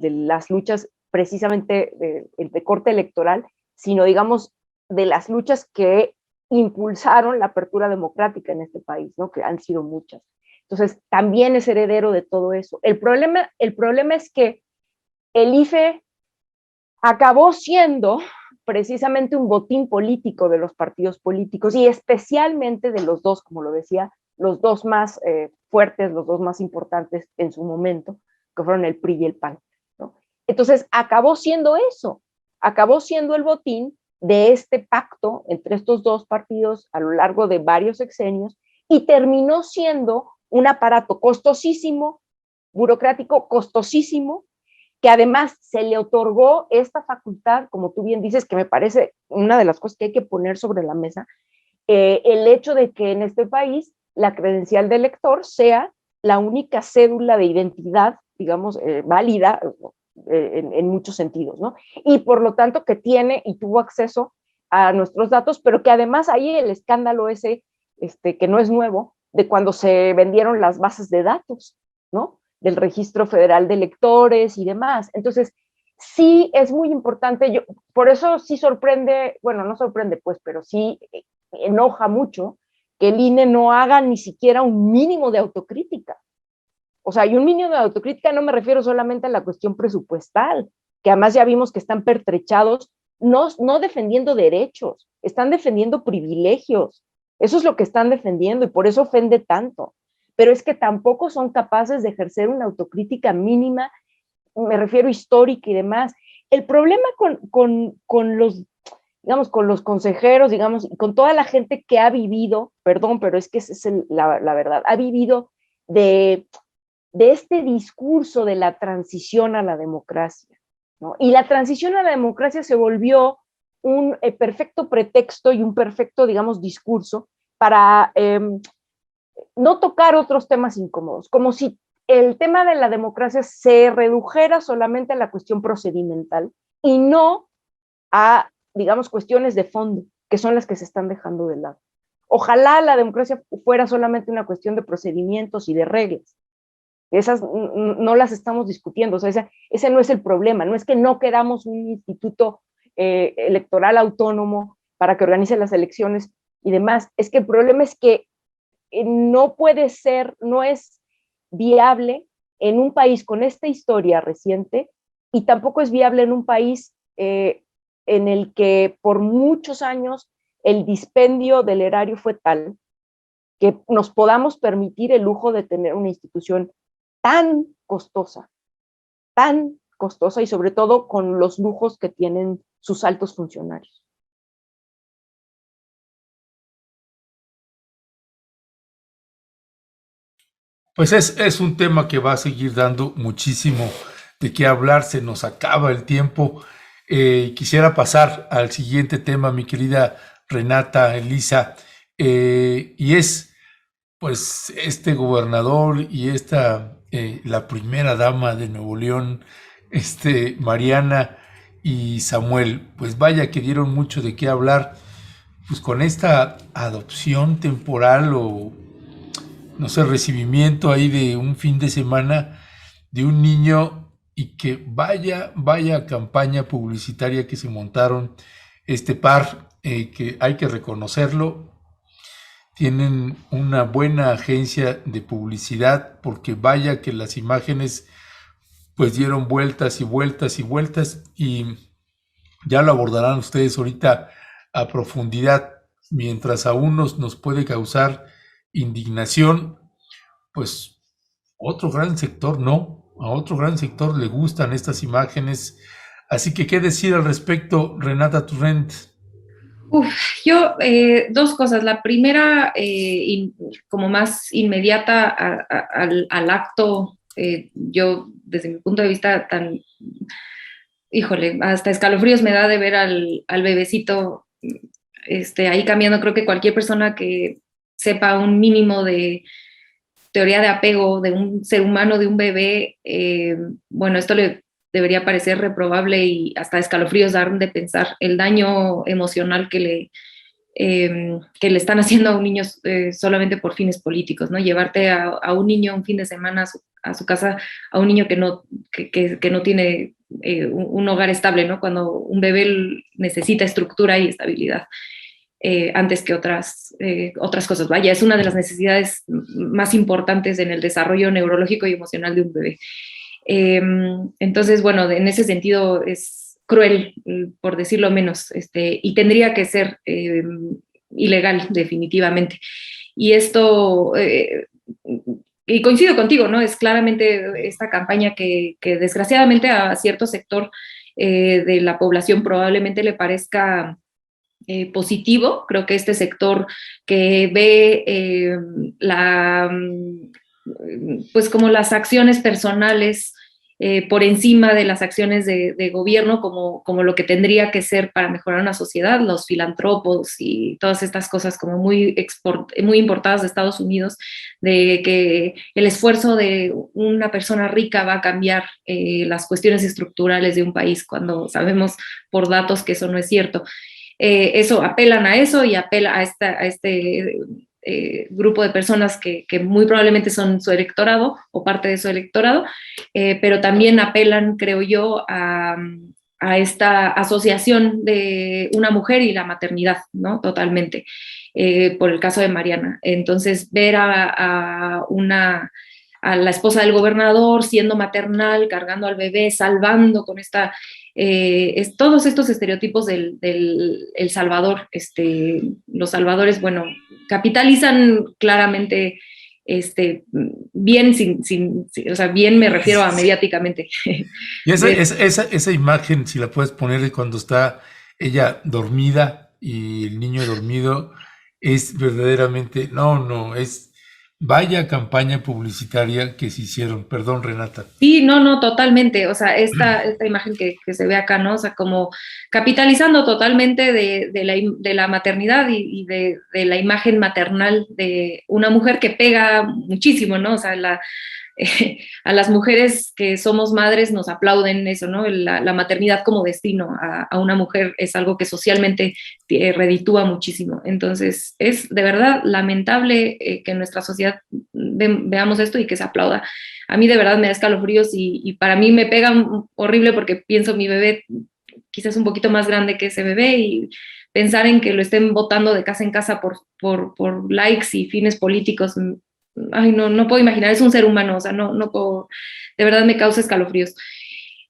las luchas precisamente de corte electoral, sino, digamos, de las luchas que impulsaron la apertura democrática en este país, ¿no? Que han sido muchas. Entonces, también es heredero de todo eso. El problema es que el IFE acabó siendo precisamente un botín político de los partidos políticos y especialmente de los dos, como lo decía, los dos más fuertes, los dos más importantes en su momento, que fueron el PRI y el PAN, ¿no? Entonces, acabó siendo eso, acabó siendo el botín de este pacto entre estos dos partidos a lo largo de varios sexenios y terminó siendo un aparato costosísimo, burocrático, costosísimo, que además se le otorgó esta facultad, como tú bien dices, que me parece una de las cosas que hay que poner sobre la mesa, el hecho de que en este país la credencial de elector sea la única cédula de identidad, digamos, válida en muchos sentidos, ¿no? Y por lo tanto que tiene y tuvo acceso a nuestros datos, pero que además ahí el escándalo ese, que no es nuevo, de cuando se vendieron las bases de datos, ¿no? Del Registro Federal de Electores y demás. Entonces, sí es muy importante, por eso sí sorprende, bueno, no sorprende pues, pero sí enoja mucho que el INE no haga ni siquiera un mínimo de autocrítica. O sea, y un mínimo de autocrítica no me refiero solamente a la cuestión presupuestal, que además ya vimos que están pertrechados, no defendiendo derechos, están defendiendo privilegios. Eso es lo que están defendiendo y por eso ofende tanto. Pero es que tampoco son capaces de ejercer una autocrítica mínima, me refiero histórica y demás. El problema con los, digamos, con los consejeros, digamos, y con toda la gente que ha vivido, perdón, pero es que esa es la verdad, ha vivido de este discurso de la transición a la democracia, ¿no? Y la transición a la democracia se volvió un perfecto pretexto y un perfecto, digamos, discurso para no tocar otros temas incómodos, como si el tema de la democracia se redujera solamente a la cuestión procedimental y no a, digamos, cuestiones de fondo, que son las que se están dejando de lado. Ojalá la democracia fuera solamente una cuestión de procedimientos y de reglas, Esas no las estamos discutiendo, o sea, ese no es el problema, no es que no queramos un instituto electoral autónomo para que organice las elecciones y demás, es que el problema es que no puede ser, no es viable en un país con esta historia reciente y tampoco es viable en un país en el que por muchos años el dispendio del erario fue tal que nos podamos permitir el lujo de tener una institución tan costosa y sobre todo con los lujos que tienen sus altos funcionarios. Pues es un tema que va a seguir dando muchísimo de qué hablar, se nos acaba el tiempo. Quisiera pasar al siguiente tema, mi querida Renata, Elisa, y es pues este gobernador y la primera dama de Nuevo León, Mariana y Samuel, pues vaya que dieron mucho de qué hablar, pues con esta adopción temporal o no sé, recibimiento ahí de un fin de semana de un niño y que vaya campaña publicitaria que se montaron este par, que hay que reconocerlo, tienen una buena agencia de publicidad porque vaya que las imágenes pues dieron vueltas y vueltas y vueltas y ya lo abordarán ustedes ahorita a profundidad, mientras a unos nos puede causar indignación, pues otro gran sector no, a otro gran sector le gustan estas imágenes. Así que, ¿qué decir al respecto, Renata Turrent? Yo, dos cosas. La primera, como más inmediata al acto, yo desde mi punto de vista híjole, hasta escalofríos me da de ver al bebecito ahí cambiando. Creo que cualquier persona que sepa un mínimo de teoría de apego de un ser humano, de un bebé, bueno, esto le debería parecer reprobable y hasta escalofríos dar de pensar el daño emocional que le están haciendo a un niño solamente por fines políticos, ¿no? Llevarte a un niño un fin de semana a su casa, a un niño que no tiene un hogar estable, ¿no? Cuando un bebé necesita estructura y estabilidad. Antes que otras cosas. Vaya, es una de las necesidades más importantes en el desarrollo neurológico y emocional de un bebé. Entonces, bueno, en ese sentido es cruel, por decirlo menos, y tendría que ser ilegal, definitivamente. Y esto, y coincido contigo, ¿no? Es claramente esta campaña que desgraciadamente a cierto sector de la población probablemente le parezca positivo. Creo que este sector que ve pues como las acciones personales por encima de las acciones de gobierno como lo que tendría que ser para mejorar una sociedad, los filántropos y todas estas cosas como muy importadas de Estados Unidos, de que el esfuerzo de una persona rica va a cambiar las cuestiones estructurales de un país, cuando sabemos por datos que eso no es cierto. Apelan a eso y apela a este grupo de personas que muy probablemente son su electorado o parte de su electorado, pero también apelan, creo yo, a esta asociación de una mujer y la maternidad, ¿no? Totalmente, por el caso de Mariana. Entonces, ver a la esposa del gobernador siendo maternal, cargando al bebé, salvando con todos estos estereotipos del El Salvador. Los salvadores, bueno, capitalizan claramente bien, o sea, bien me refiero a mediáticamente. Y esa imagen, si la puedes poner de cuando está ella dormida y el niño dormido, es verdaderamente, vaya campaña publicitaria que se hicieron. Perdón, Renata. Sí, no, totalmente. O sea, esta imagen que se ve acá, ¿no? O sea, como capitalizando totalmente de la maternidad y de la imagen maternal de una mujer que pega muchísimo, ¿no? O sea, a las mujeres que somos madres nos aplauden eso, ¿no? La maternidad como destino a una mujer es algo que socialmente reditúa muchísimo. Entonces, es de verdad lamentable que en nuestra sociedad veamos esto y que se aplauda. A mí de verdad me da escalofríos y para mí me pega horrible porque pienso mi bebé quizás un poquito más grande que ese bebé y pensar en que lo estén votando de casa en casa por likes y fines políticos. Ay, no puedo imaginar, es un ser humano, o sea, no puedo, de verdad me causa escalofríos.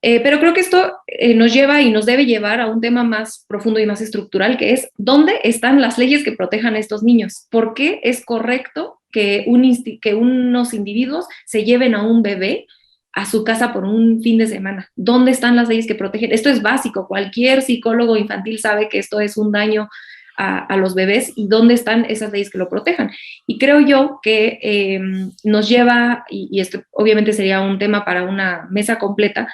Pero creo que esto nos lleva y nos debe llevar a un tema más profundo y más estructural, que es ¿dónde están las leyes que protejan a estos niños? ¿Por qué es correcto que unos individuos se lleven a un bebé a su casa por un fin de semana? ¿Dónde están las leyes que protegen? Esto es básico, cualquier psicólogo infantil sabe que esto es un daño a los bebés y dónde están esas leyes que lo protejan. Y creo yo que nos lleva, y esto obviamente sería un tema para una mesa completa,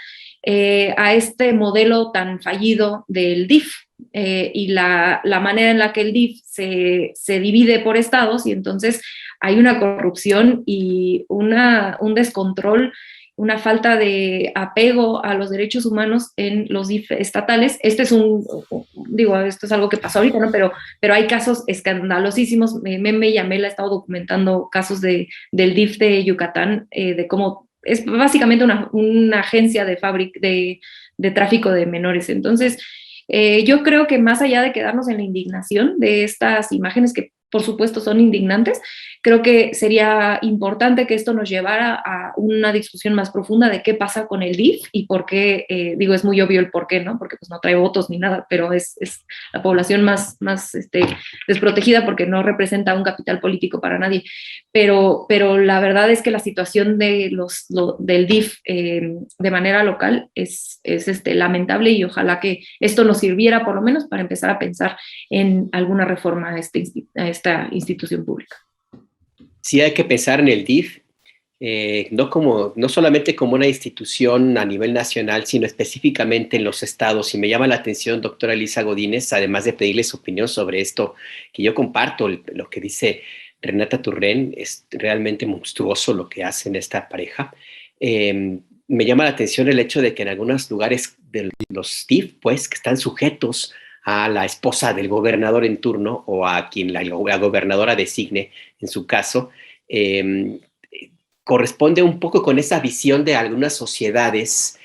a este modelo tan fallido del DIF y la manera en la que el DIF se divide por estados y entonces hay una corrupción y un descontrol, una falta de apego a los derechos humanos en los DIF estatales. Esto es algo que pasó ahorita, ¿no? Pero hay casos escandalosísimos. Meme Yamel ha estado documentando casos del DIF de Yucatán, de cómo es básicamente una agencia de tráfico de menores. Entonces, yo creo que más allá de quedarnos en la indignación de estas imágenes que por supuesto son indignantes, creo que sería importante que esto nos llevara a una discusión más profunda de qué pasa con el DIF y por qué, es muy obvio el por qué, ¿no? Porque pues no trae votos ni nada, pero es la población más desprotegida porque no representa un capital político para nadie. Pero la verdad es que la situación del DIF de manera local es lamentable y ojalá que esto nos sirviera por lo menos para empezar a pensar en alguna reforma a esta institución pública. Sí, hay que pensar en el DIF, no solamente como una institución a nivel nacional, sino específicamente en los estados. Y me llama la atención, doctora Elisa Godínez, además de pedirle su opinión sobre esto, que yo comparto lo que dice Renata Turrén, es realmente monstruoso lo que hacen esta pareja. Me llama la atención el hecho de que en algunos lugares de los DIF, pues, que están sujetos a la esposa del gobernador en turno o a quien la gobernadora designe, en su caso, corresponde un poco con esa visión de algunas sociedades,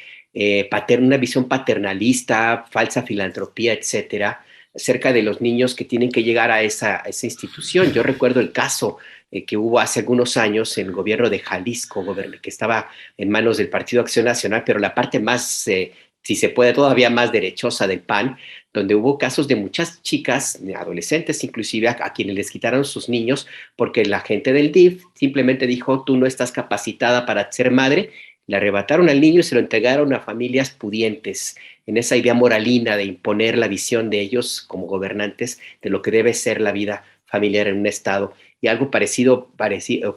una visión paternalista, falsa filantropía, etcétera, acerca de los niños que tienen que llegar a esa institución. Yo recuerdo el caso que hubo hace algunos años en el gobierno de Jalisco, que estaba en manos del Partido Acción Nacional, pero la parte más, si se puede, todavía más derechosa del PAN, donde hubo casos de muchas chicas, adolescentes inclusive, a quienes les quitaron sus niños porque la gente del DIF simplemente dijo, tú no estás capacitada para ser madre. Le arrebataron al niño y se lo entregaron a familias pudientes, en esa idea moralina de imponer la visión de ellos como gobernantes de lo que debe ser la vida familiar en un estado. Y algo parecido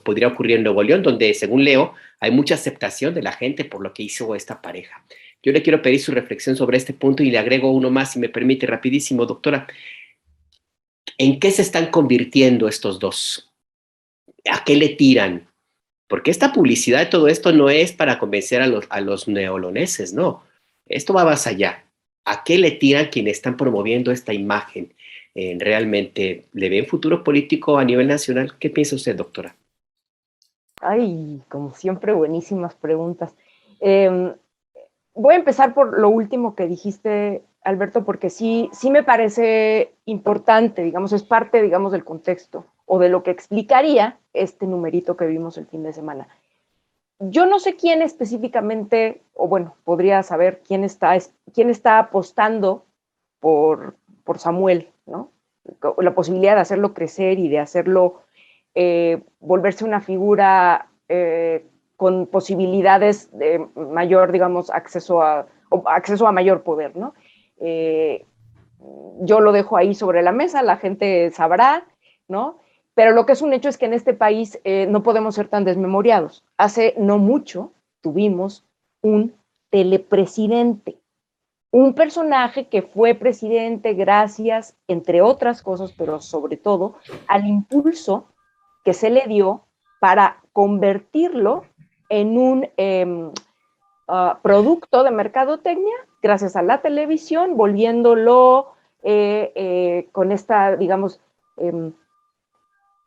podría ocurrir en Nuevo León, donde, según leo, hay mucha aceptación de la gente por lo que hizo esta pareja. Yo le quiero pedir su reflexión sobre este punto y le agrego uno más, si me permite, rapidísimo, doctora. ¿En qué se están convirtiendo estos dos? ¿A qué le tiran? Porque esta publicidad de todo esto no es para convencer a los neoloneses, no. Esto va más allá. ¿A qué le tiran quienes están promoviendo esta imagen? ¿Realmente le ven futuro político a nivel nacional? ¿Qué piensa usted, doctora? Ay, como siempre, buenísimas preguntas. Voy a empezar por lo último que dijiste, Alberto, porque sí me parece importante, digamos, es parte, digamos, del contexto o de lo que explicaría este numerito que vimos el fin de semana. Yo no sé quién específicamente, o bueno, podría saber quién está apostando por Samuel, ¿no? La posibilidad de hacerlo crecer y de hacerlo volverse una figura con posibilidades de mayor, digamos, acceso a mayor poder, ¿no? Yo lo dejo ahí sobre la mesa, la gente sabrá, ¿no? Pero lo que es un hecho es que en este país no podemos ser tan desmemoriados. Hace no mucho tuvimos un telepresidente, un personaje que fue presidente gracias, entre otras cosas, pero sobre todo, al impulso que se le dio para convertirlo en un producto de mercadotecnia, gracias a la televisión, volviéndolo con esta, digamos,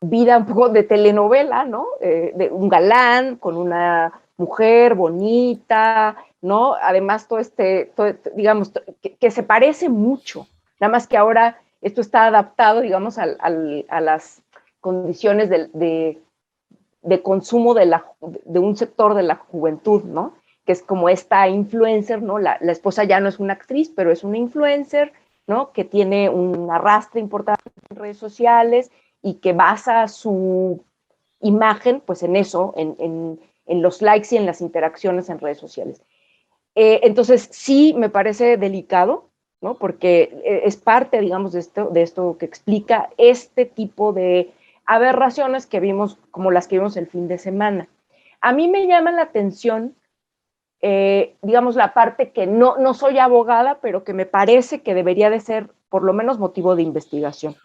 vida un poco de telenovela, ¿no? De un galán con una mujer bonita, ¿no? Además, digamos, que se parece mucho, nada más que ahora esto está adaptado, digamos, a las condiciones de consumo de un sector de la juventud, ¿no? Que es como esta influencer, ¿no? La esposa ya no es una actriz, pero es una influencer, ¿no? Que tiene un arrastre importante en redes sociales y que basa su imagen, pues en eso, en los likes y en las interacciones en redes sociales. Entonces, sí me parece delicado, ¿no? Porque es parte, digamos, de esto que explica este tipo de aberraciones que vimos, como las que vimos el fin de semana. A mí me llama la atención, digamos, la parte que no soy abogada, pero que me parece que debería de ser por lo menos motivo de investigación.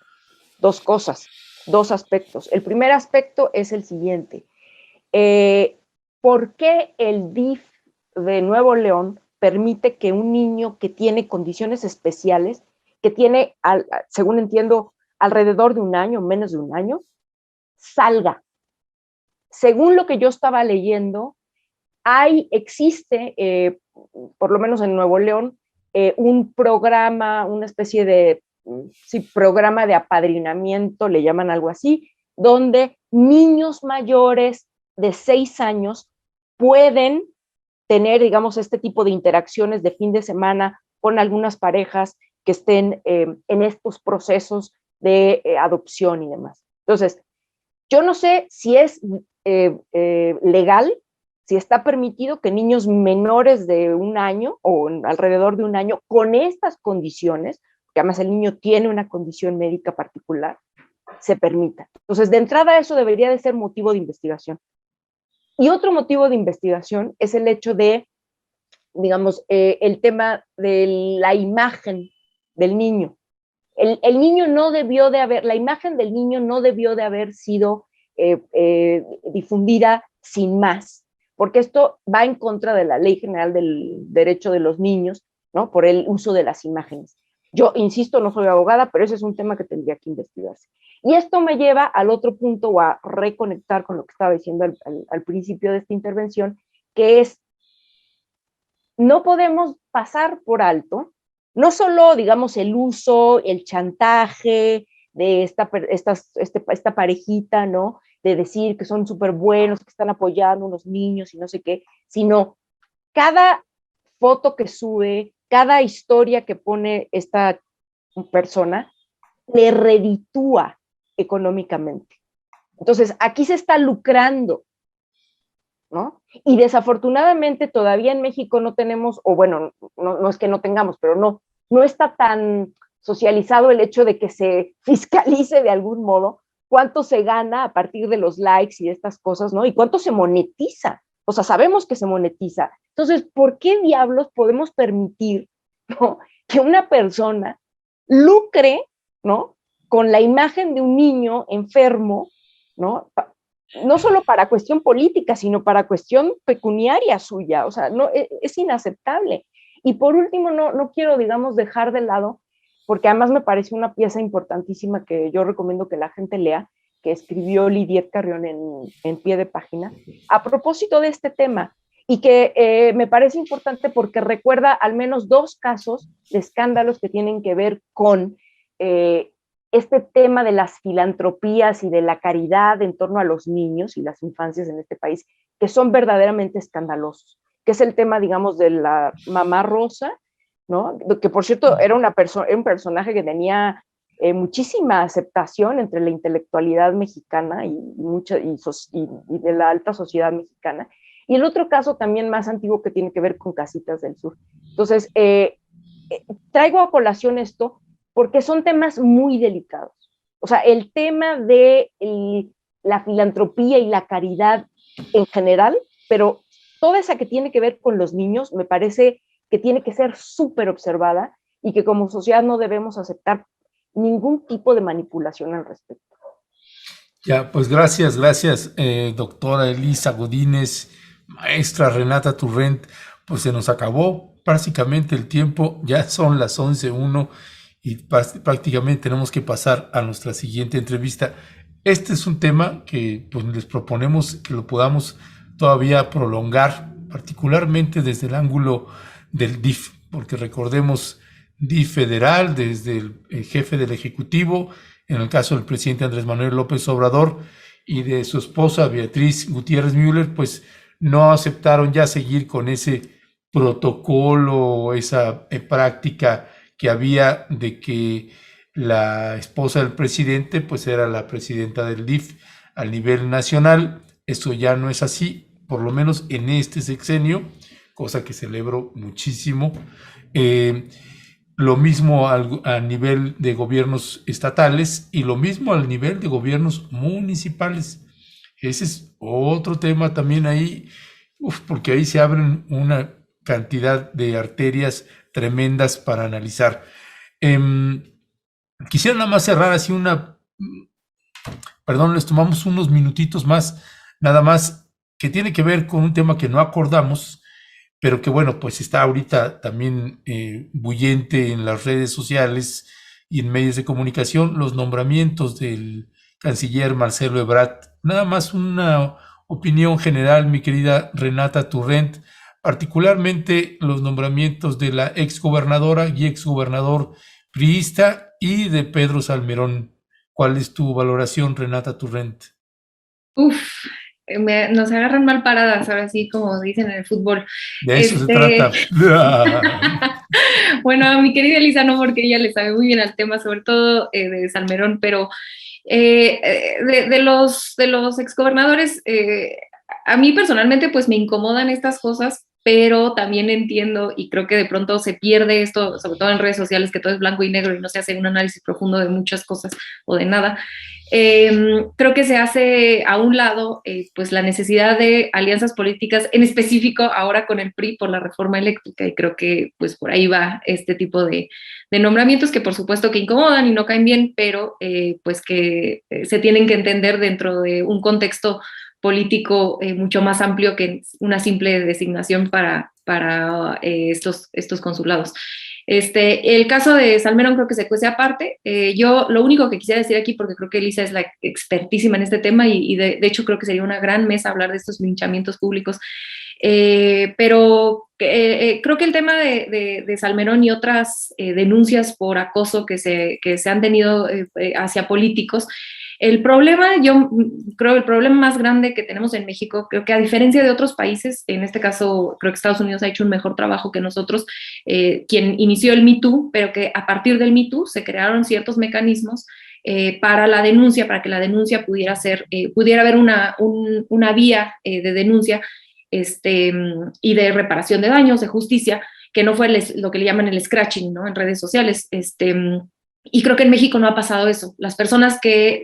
Dos cosas, dos aspectos. El primer aspecto es el siguiente. ¿Por qué el DIF de Nuevo León permite que un niño que tiene condiciones especiales, que tiene, según entiendo, alrededor de un año, menos de un año, salga? Según lo que yo estaba leyendo, existe, por lo menos en Nuevo León, un programa, una especie de programa de apadrinamiento, le llaman algo así, donde niños mayores de 6 años pueden tener, digamos, este tipo de interacciones de fin de semana con algunas parejas que estén en estos procesos de adopción y demás. Entonces, yo no sé si es legal, si está permitido que niños menores de un año o alrededor de un año con estas condiciones, que además el niño tiene una condición médica particular, se permita. Entonces, de entrada, eso debería de ser motivo de investigación. Y otro motivo de investigación es el hecho de, digamos, el tema de la imagen del niño. El niño no debió de haber, la imagen del niño no debió de haber sido difundida sin más, porque esto va en contra de la Ley General del Derecho de los Niños, ¿no? Por el uso de las imágenes. Yo insisto, no soy abogada, pero ese es un tema que tendría que investigarse. Y esto me lleva al otro punto, o a reconectar con lo que estaba diciendo al principio de esta intervención, que es, no podemos pasar por alto, no solo, digamos, el uso, el chantaje de esta parejita, ¿no? De decir que son súper buenos, que están apoyando a los niños y no sé qué, sino cada foto que sube, cada historia que pone esta persona, le reditúa económicamente. Entonces, aquí se está lucrando, ¿no? Y desafortunadamente todavía en México no tenemos, o bueno, no es que no tengamos, pero no está tan socializado el hecho de que se fiscalice de algún modo cuánto se gana a partir de los likes y estas cosas, ¿no? Y cuánto se monetiza. O sea, sabemos que se monetiza. Entonces, ¿por qué diablos podemos permitir, ¿no? que una persona lucre, ¿no? con la imagen de un niño enfermo, ¿no? No solo para cuestión política, sino para cuestión pecuniaria suya, o sea, no, es inaceptable. Y por último, no quiero, digamos, dejar de lado, porque además me parece una pieza importantísima que yo recomiendo que la gente lea, que escribió Lidiet Carrión en pie de página, a propósito de este tema, y que me parece importante porque recuerda al menos 2 casos de escándalos que tienen que ver con este tema de las filantropías y de la caridad en torno a los niños y las infancias en este país, que son verdaderamente escandalosos, que es el tema, digamos, de la mamá Rosa, ¿no? Que por cierto era un personaje que tenía muchísima aceptación entre la intelectualidad mexicana y de la alta sociedad mexicana. Y el otro caso también más antiguo que tiene que ver con Casitas del Sur. Entonces, traigo a colación esto porque son temas muy delicados. O sea, el tema de la filantropía y la caridad en general, pero toda esa que tiene que ver con los niños, me parece que tiene que ser súper observada y que como sociedad no debemos aceptar ningún tipo de manipulación al respecto. Ya, pues gracias, doctora Elisa Godínez, Maestra Renata Turrent, pues se nos acabó prácticamente el tiempo, ya son las 11:01 y prácticamente tenemos que pasar a nuestra siguiente entrevista. Este es un tema que pues les proponemos que lo podamos todavía prolongar, particularmente desde el ángulo del DIF, porque recordemos, DIF federal, desde el jefe del Ejecutivo, en el caso del presidente Andrés Manuel López Obrador, y de su esposa Beatriz Gutiérrez Müller, pues no aceptaron ya seguir con ese protocolo, esa práctica que había de que la esposa del presidente pues era la presidenta del DIF a nivel nacional. Eso ya no es así, por lo menos en este sexenio, cosa que celebro muchísimo. Lo mismo a nivel de gobiernos estatales y lo mismo al nivel de gobiernos municipales. Ese es otro tema también ahí, porque ahí se abren una cantidad de arterias tremendas para analizar. Quisiera nada más cerrar así perdón, les tomamos unos minutitos más, nada más, que tiene que ver con un tema que no acordamos, pero que bueno, pues está ahorita también bullente en las redes sociales y en medios de comunicación, los nombramientos del canciller Marcelo Ebrard. Nada más una opinión general, mi querida Renata Turrent, particularmente los nombramientos de la exgobernadora y exgobernador priista y de Pedro Salmerón. ¿Cuál es tu valoración, Renata Turrent? Nos agarran mal paradas, ahora sí, como dicen en el fútbol. De eso se trata. Bueno, a mi querida Elisa no, porque ella le sabe muy bien al tema, sobre todo de Salmerón, pero de los exgobernadores, a mí personalmente pues me incomodan estas cosas, pero también entiendo y creo que de pronto se pierde esto, sobre todo en redes sociales, que todo es blanco y negro y no se hace un análisis profundo de muchas cosas o de nada. Creo que se hace a un lado pues la necesidad de alianzas políticas, en específico ahora con el PRI por la reforma eléctrica, y creo que pues por ahí va este tipo de nombramientos que por supuesto que incomodan y no caen bien, pero pues que se tienen que entender dentro de un contexto político mucho más amplio que una simple designación para estos consulados. El caso de Salmerón creo que se cuece aparte. Yo lo único que quisiera decir aquí, porque creo que Elisa es la expertísima en este tema y de hecho creo que sería una gran mesa hablar de estos linchamientos públicos, pero creo que el tema de Salmerón y otras denuncias por acoso que se han tenido hacia políticos, el problema más grande que tenemos en México, creo que a diferencia de otros países, en este caso creo que Estados Unidos ha hecho un mejor trabajo que nosotros, quien inició el Me Too, pero que a partir del Me Too se crearon ciertos mecanismos para la denuncia, para que la denuncia pudiera haber una vía de denuncia y de reparación de daños, de justicia, que no fue lo que le llaman el scratching, ¿no? En redes sociales. Y creo que en México no ha pasado eso. Las personas que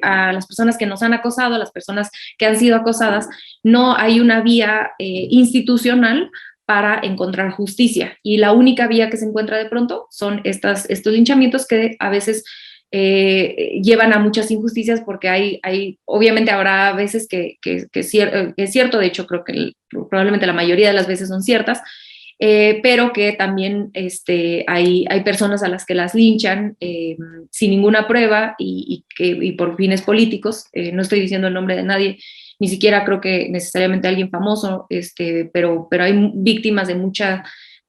nos han acosado, las personas que han sido acosadas, no hay una vía institucional para encontrar justicia. Y la única vía que se encuentra de pronto son estos linchamientos que a veces llevan a muchas injusticias, porque obviamente habrá veces que es cierto, de hecho creo que probablemente la mayoría de las veces son ciertas, pero que también hay personas a las que las linchan sin ninguna prueba y por fines políticos. No estoy diciendo el nombre de nadie, ni siquiera creo que necesariamente alguien famoso, pero hay víctimas de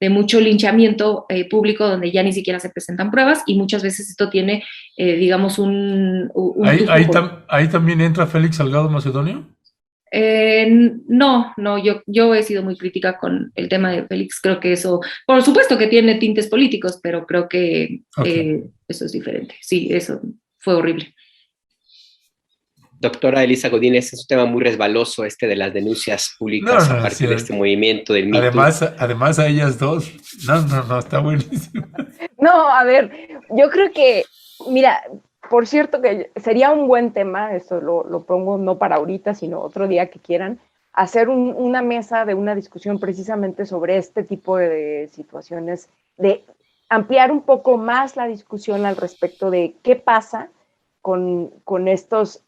mucho linchamiento público donde ya ni siquiera se presentan pruebas, y muchas veces esto tiene, digamos, ahí también entra Félix Salgado Macedonio. No, yo he sido muy crítica con el tema de Félix. Creo que eso, por supuesto que tiene tintes políticos, pero creo que eso es diferente. Sí, eso fue horrible. Doctora Elisa Godínez, es un tema muy resbaloso de las denuncias públicas a partir de este movimiento del Me Too. Además a ellas dos, no, está buenísimo. No, a ver, yo creo que, mira, por cierto que sería un buen tema, esto lo pongo no para ahorita, sino otro día que quieran, hacer una mesa de una discusión precisamente sobre este tipo de situaciones, de ampliar un poco más la discusión al respecto de qué pasa con estos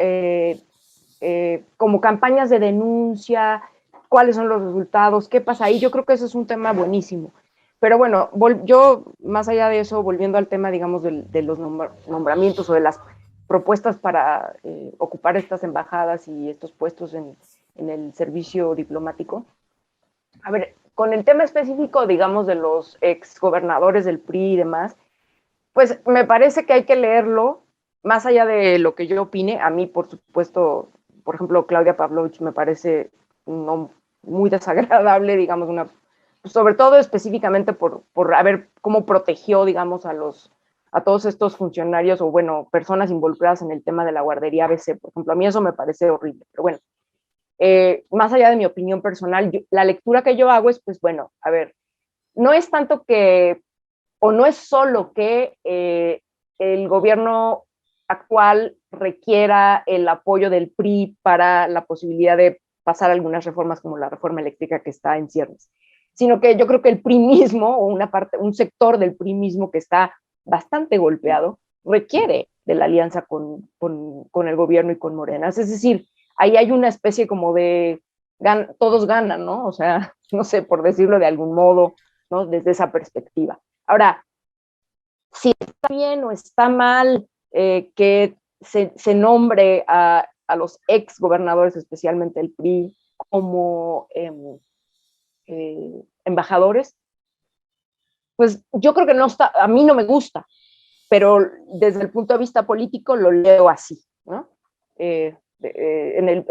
como campañas de denuncia cuáles son los resultados, qué pasa ahí. Yo creo que eso es un tema buenísimo. Pero bueno, yo, más allá de eso, volviendo al tema, digamos, de los nombramientos o de las propuestas para ocupar estas embajadas y estos puestos en el servicio diplomático. A ver, con el tema específico, digamos, de los exgobernadores del PRI y demás, pues me parece que hay que leerlo, más allá de lo que yo opine. A mí, por supuesto, por ejemplo, Claudia Pavlovich me parece no, muy desagradable, digamos, sobre todo específicamente por ver cómo protegió, digamos, a todos estos funcionarios o, bueno, personas involucradas en el tema de la guardería ABC. Por ejemplo, a mí eso me parece horrible, pero bueno, más allá de mi opinión personal, la lectura que yo hago es, pues bueno, a ver, no es tanto que, o no es solo que el gobierno actual requiera el apoyo del PRI para la posibilidad de pasar algunas reformas como la reforma eléctrica que está en ciernes, sino que yo creo que el PRI mismo, o un sector del PRI mismo que está bastante golpeado, requiere de la alianza con el gobierno y con Morena. Es decir, ahí hay una especie como de todos ganan, ¿no? O sea, no sé, por decirlo de algún modo, ¿no? Desde esa perspectiva. Ahora, si está bien o está mal que se nombre a los ex gobernadores, especialmente el PRI, como embajadores, pues yo creo que no está, a mí no me gusta, pero desde el punto de vista político lo leo así, ¿no? En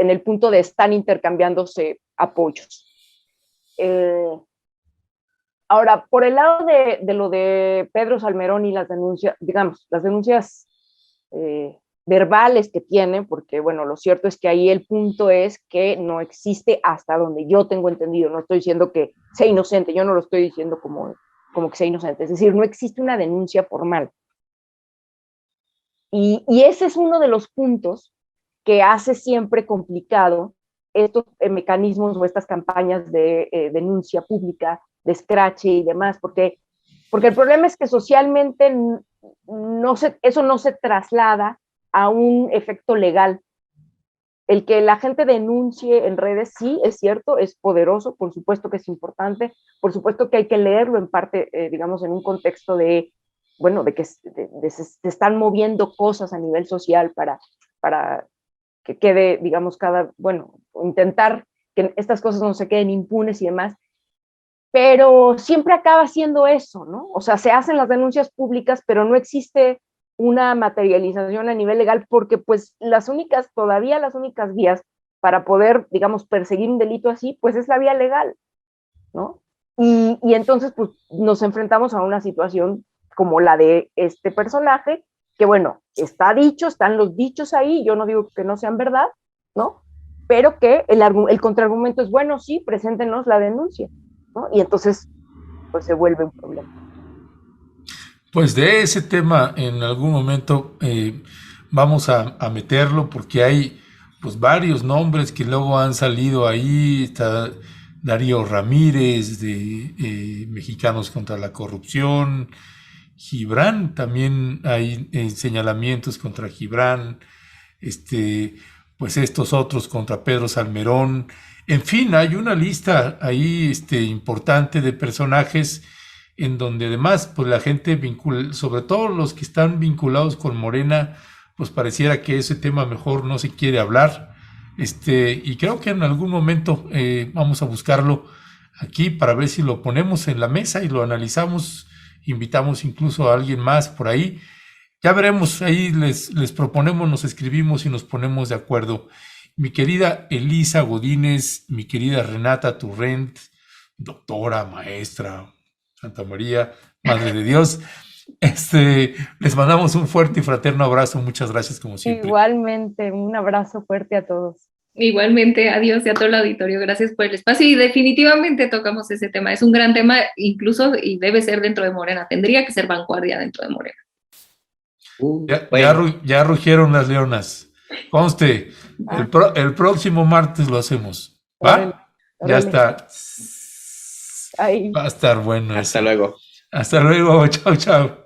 el punto de están intercambiándose apoyos. Ahora, por el lado de lo de Pedro Salmerón y las denuncias, digamos, las denuncias verbales que tiene, porque bueno, lo cierto es que ahí el punto es que no existe, hasta donde yo tengo entendido, no estoy diciendo que sea inocente, yo no lo estoy diciendo como que sea inocente, es decir, no existe una denuncia formal. Y ese es uno de los puntos que hace siempre complicado estos mecanismos o estas campañas de denuncia pública, de escrache y demás, porque el problema es que socialmente eso no se traslada a un efecto legal. El que la gente denuncie en redes, sí, es cierto, es poderoso, por supuesto que es importante, por supuesto que hay que leerlo en parte, digamos, en un contexto de, bueno, de que se están moviendo cosas a nivel social para que quede, digamos, intentar que estas cosas no se queden impunes y demás, pero siempre acaba siendo eso, ¿no? O sea, se hacen las denuncias públicas, pero no existe una materialización a nivel legal, porque pues todavía las únicas vías para poder, digamos, perseguir un delito así, pues es la vía legal, ¿no? Y entonces, pues nos enfrentamos a una situación como la de este personaje, que bueno, están los dichos ahí, yo no digo que no sean verdad, ¿no? Pero que el contraargumento es, bueno, sí, preséntenos la denuncia, ¿no? Y entonces, pues se vuelve un problema. Pues de ese tema en algún momento vamos a meterlo, porque hay pues varios nombres que luego han salido ahí. Está Darío Ramírez de Mexicanos contra la Corrupción, Gibran, también hay señalamientos contra Gibran, pues estos otros contra Pedro Salmerón. En fin, hay una lista ahí importante de personajes en donde además pues la gente sobre todo los que están vinculados con Morena, pues pareciera que ese tema mejor no se quiere hablar. Y creo que en algún momento vamos a buscarlo aquí para ver si lo ponemos en la mesa y lo analizamos, invitamos incluso a alguien más por ahí. Ya veremos, ahí les proponemos, nos escribimos y nos ponemos de acuerdo. Mi querida Elisa Godínez, mi querida Renata Turrent, doctora, maestra, Santa María, Madre de Dios, les mandamos un fuerte y fraterno abrazo. Muchas gracias como siempre. Igualmente, un abrazo fuerte a todos. Igualmente, adiós y a todo el auditorio, gracias por el espacio y definitivamente tocamos ese tema, es un gran tema incluso y debe ser dentro de Morena, tendría que ser vanguardia dentro de Morena. Ya rugieron las leonas, conste, el próximo martes lo hacemos, ¿va? Ya está. Ahí. Va a estar bueno. Hasta luego. Hasta luego, chao, chao.